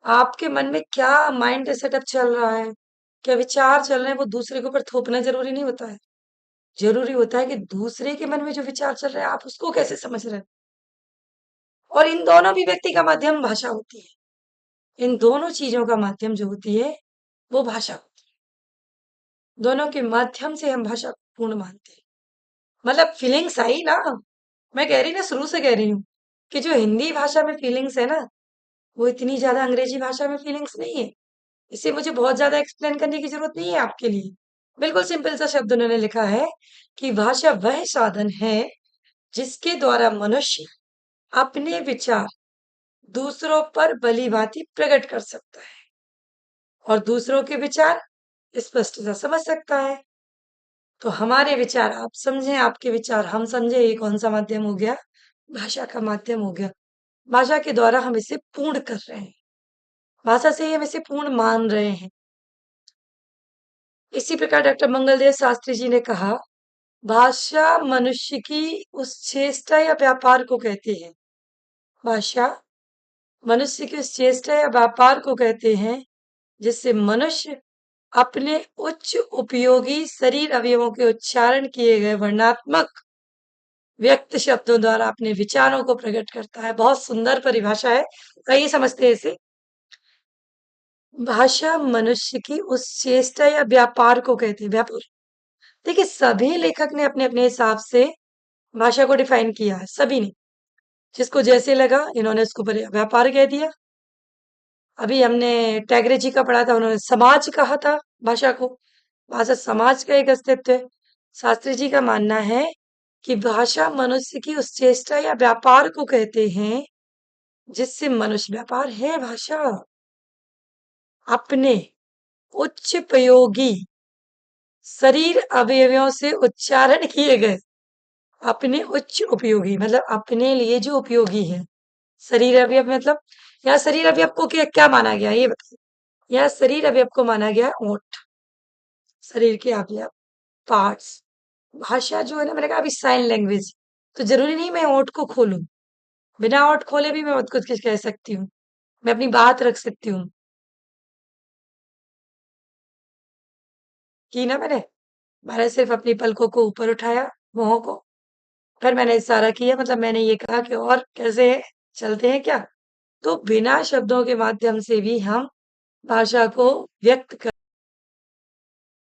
आपके मन में क्या माइंड सेटअप चल रहा है, क्या विचार चल रहे हैं, वो दूसरे के ऊपर थोपना ज़रूरी नहीं होता है। ज़रूरी होता है कि दूसरे के मन में जो विचार चल रहे हैं, आप उसको कैसे समझ रहे हैं। और इन दोनों अभिव्यक्ति का माध्यम भाषा होती है। इन दोनों चीज़ों का माध्यम जो होती है, वो भाषा होती है। दोनों के माध्यम से हम भाषा को पूर्ण मानते हैं। मतलब फीलिंग्स आई ना, मैं कह रही ना शुरू से कह रही हूँ कि जो हिंदी भाषा में फीलिंग्स है ना, वो इतनी ज़्यादा अंग्रेजी भाषा में फीलिंग्स नहीं है। इसे मुझे बहुत ज़्यादा एक्सप्लेन करने की ज़रूरत नहीं है आपके लिए। बिल्कुल सिंपल सा शब्द उन्होंने लिखा है कि भाषा वह साधन है जिसके द्वारा मनुष्य अपने विचार दूसरों पर भली-भांति प्रकट कर सकता है और दूसरों के विचार स्पष्टता समझ सकता है। तो हमारे विचार आप समझें, आपके विचार हम समझें, ये कौन-सा माध्यम हो गया? भाषा का माध्यम हो गया। भाषा के द्वारा हम इसे पूर्ण कर रहे हैं। भाषा से ही हम इसे पूर्ण मान रहे हैं। इसी प्रकार डॉक्टर मंगलदेव शास्त्री जी ने कहा, भाषा मनुष्य की उस चेष्टा या व्यापार को कहते हैं। भाषा मनुष्य की उस चेष्टा या व्यापार को कहते हैं जिससे मनुष्य अपने उच्च उपयोगी शरीर अवयवों के उच्चारण किए गए वर्णात्मक व्यक्त शब्दों द्वारा अपने विचारों को प्रकट करता है। बहुत सुंदर परिभाषा है। आइए समझते हैं इसे। भाषा मनुष्य की उस चेष्टा या व्यापार को कहते हैं। व्यापार, देखिए सभी लेखक ने अपने अपने हिसाब से भाषा को डिफाइन किया है, सभी ने। जिसको जैसे लगा इन्होंने उसको व्यापार कह दिया। अभी हमने टैगरे जी का पढ़ा था, उन्होंने समाज कहा था भाषा को। भाषा समाज का एक अस्तित्व है। शास्त्री जी का मानना है कि भाषा मनुष्य की उस चेष्टा या व्यापार को कहते हैं जिससे मनुष्य, व्यापार है भाषा, अपने उच्च प्रयोगी शरीर अवयवों से उच्चारण किए गए, अपने उच्च उपयोगी मतलब अपने लिए जो उपयोगी है। शरीर अवयव मतलब यहाँ शरीर अवयव को क्या क्या माना गया ये बताइए। यहाँ शरीर अवयव को माना गया ओठ, शरीर के अवयव, पार्ट्स। भाषा जो है ना, मैंने कहा अभी साइन लैंग्वेज, तो जरूरी नहीं मैं ओठ को खोलूं। बिना ओठ खोले भी मैं बहुत कुछ कह सकती हूँ, मैं अपनी बात रख सकती हूँ। की ना मैंने सिर्फ अपनी पलकों को ऊपर उठाया, मुंहों को, फिर मैंने इशारा किया, मतलब मैंने ये कहा कि और कैसे है? चलते हैं क्या? तो बिना शब्दों के माध्यम से भी हम भाषा को व्यक्त कर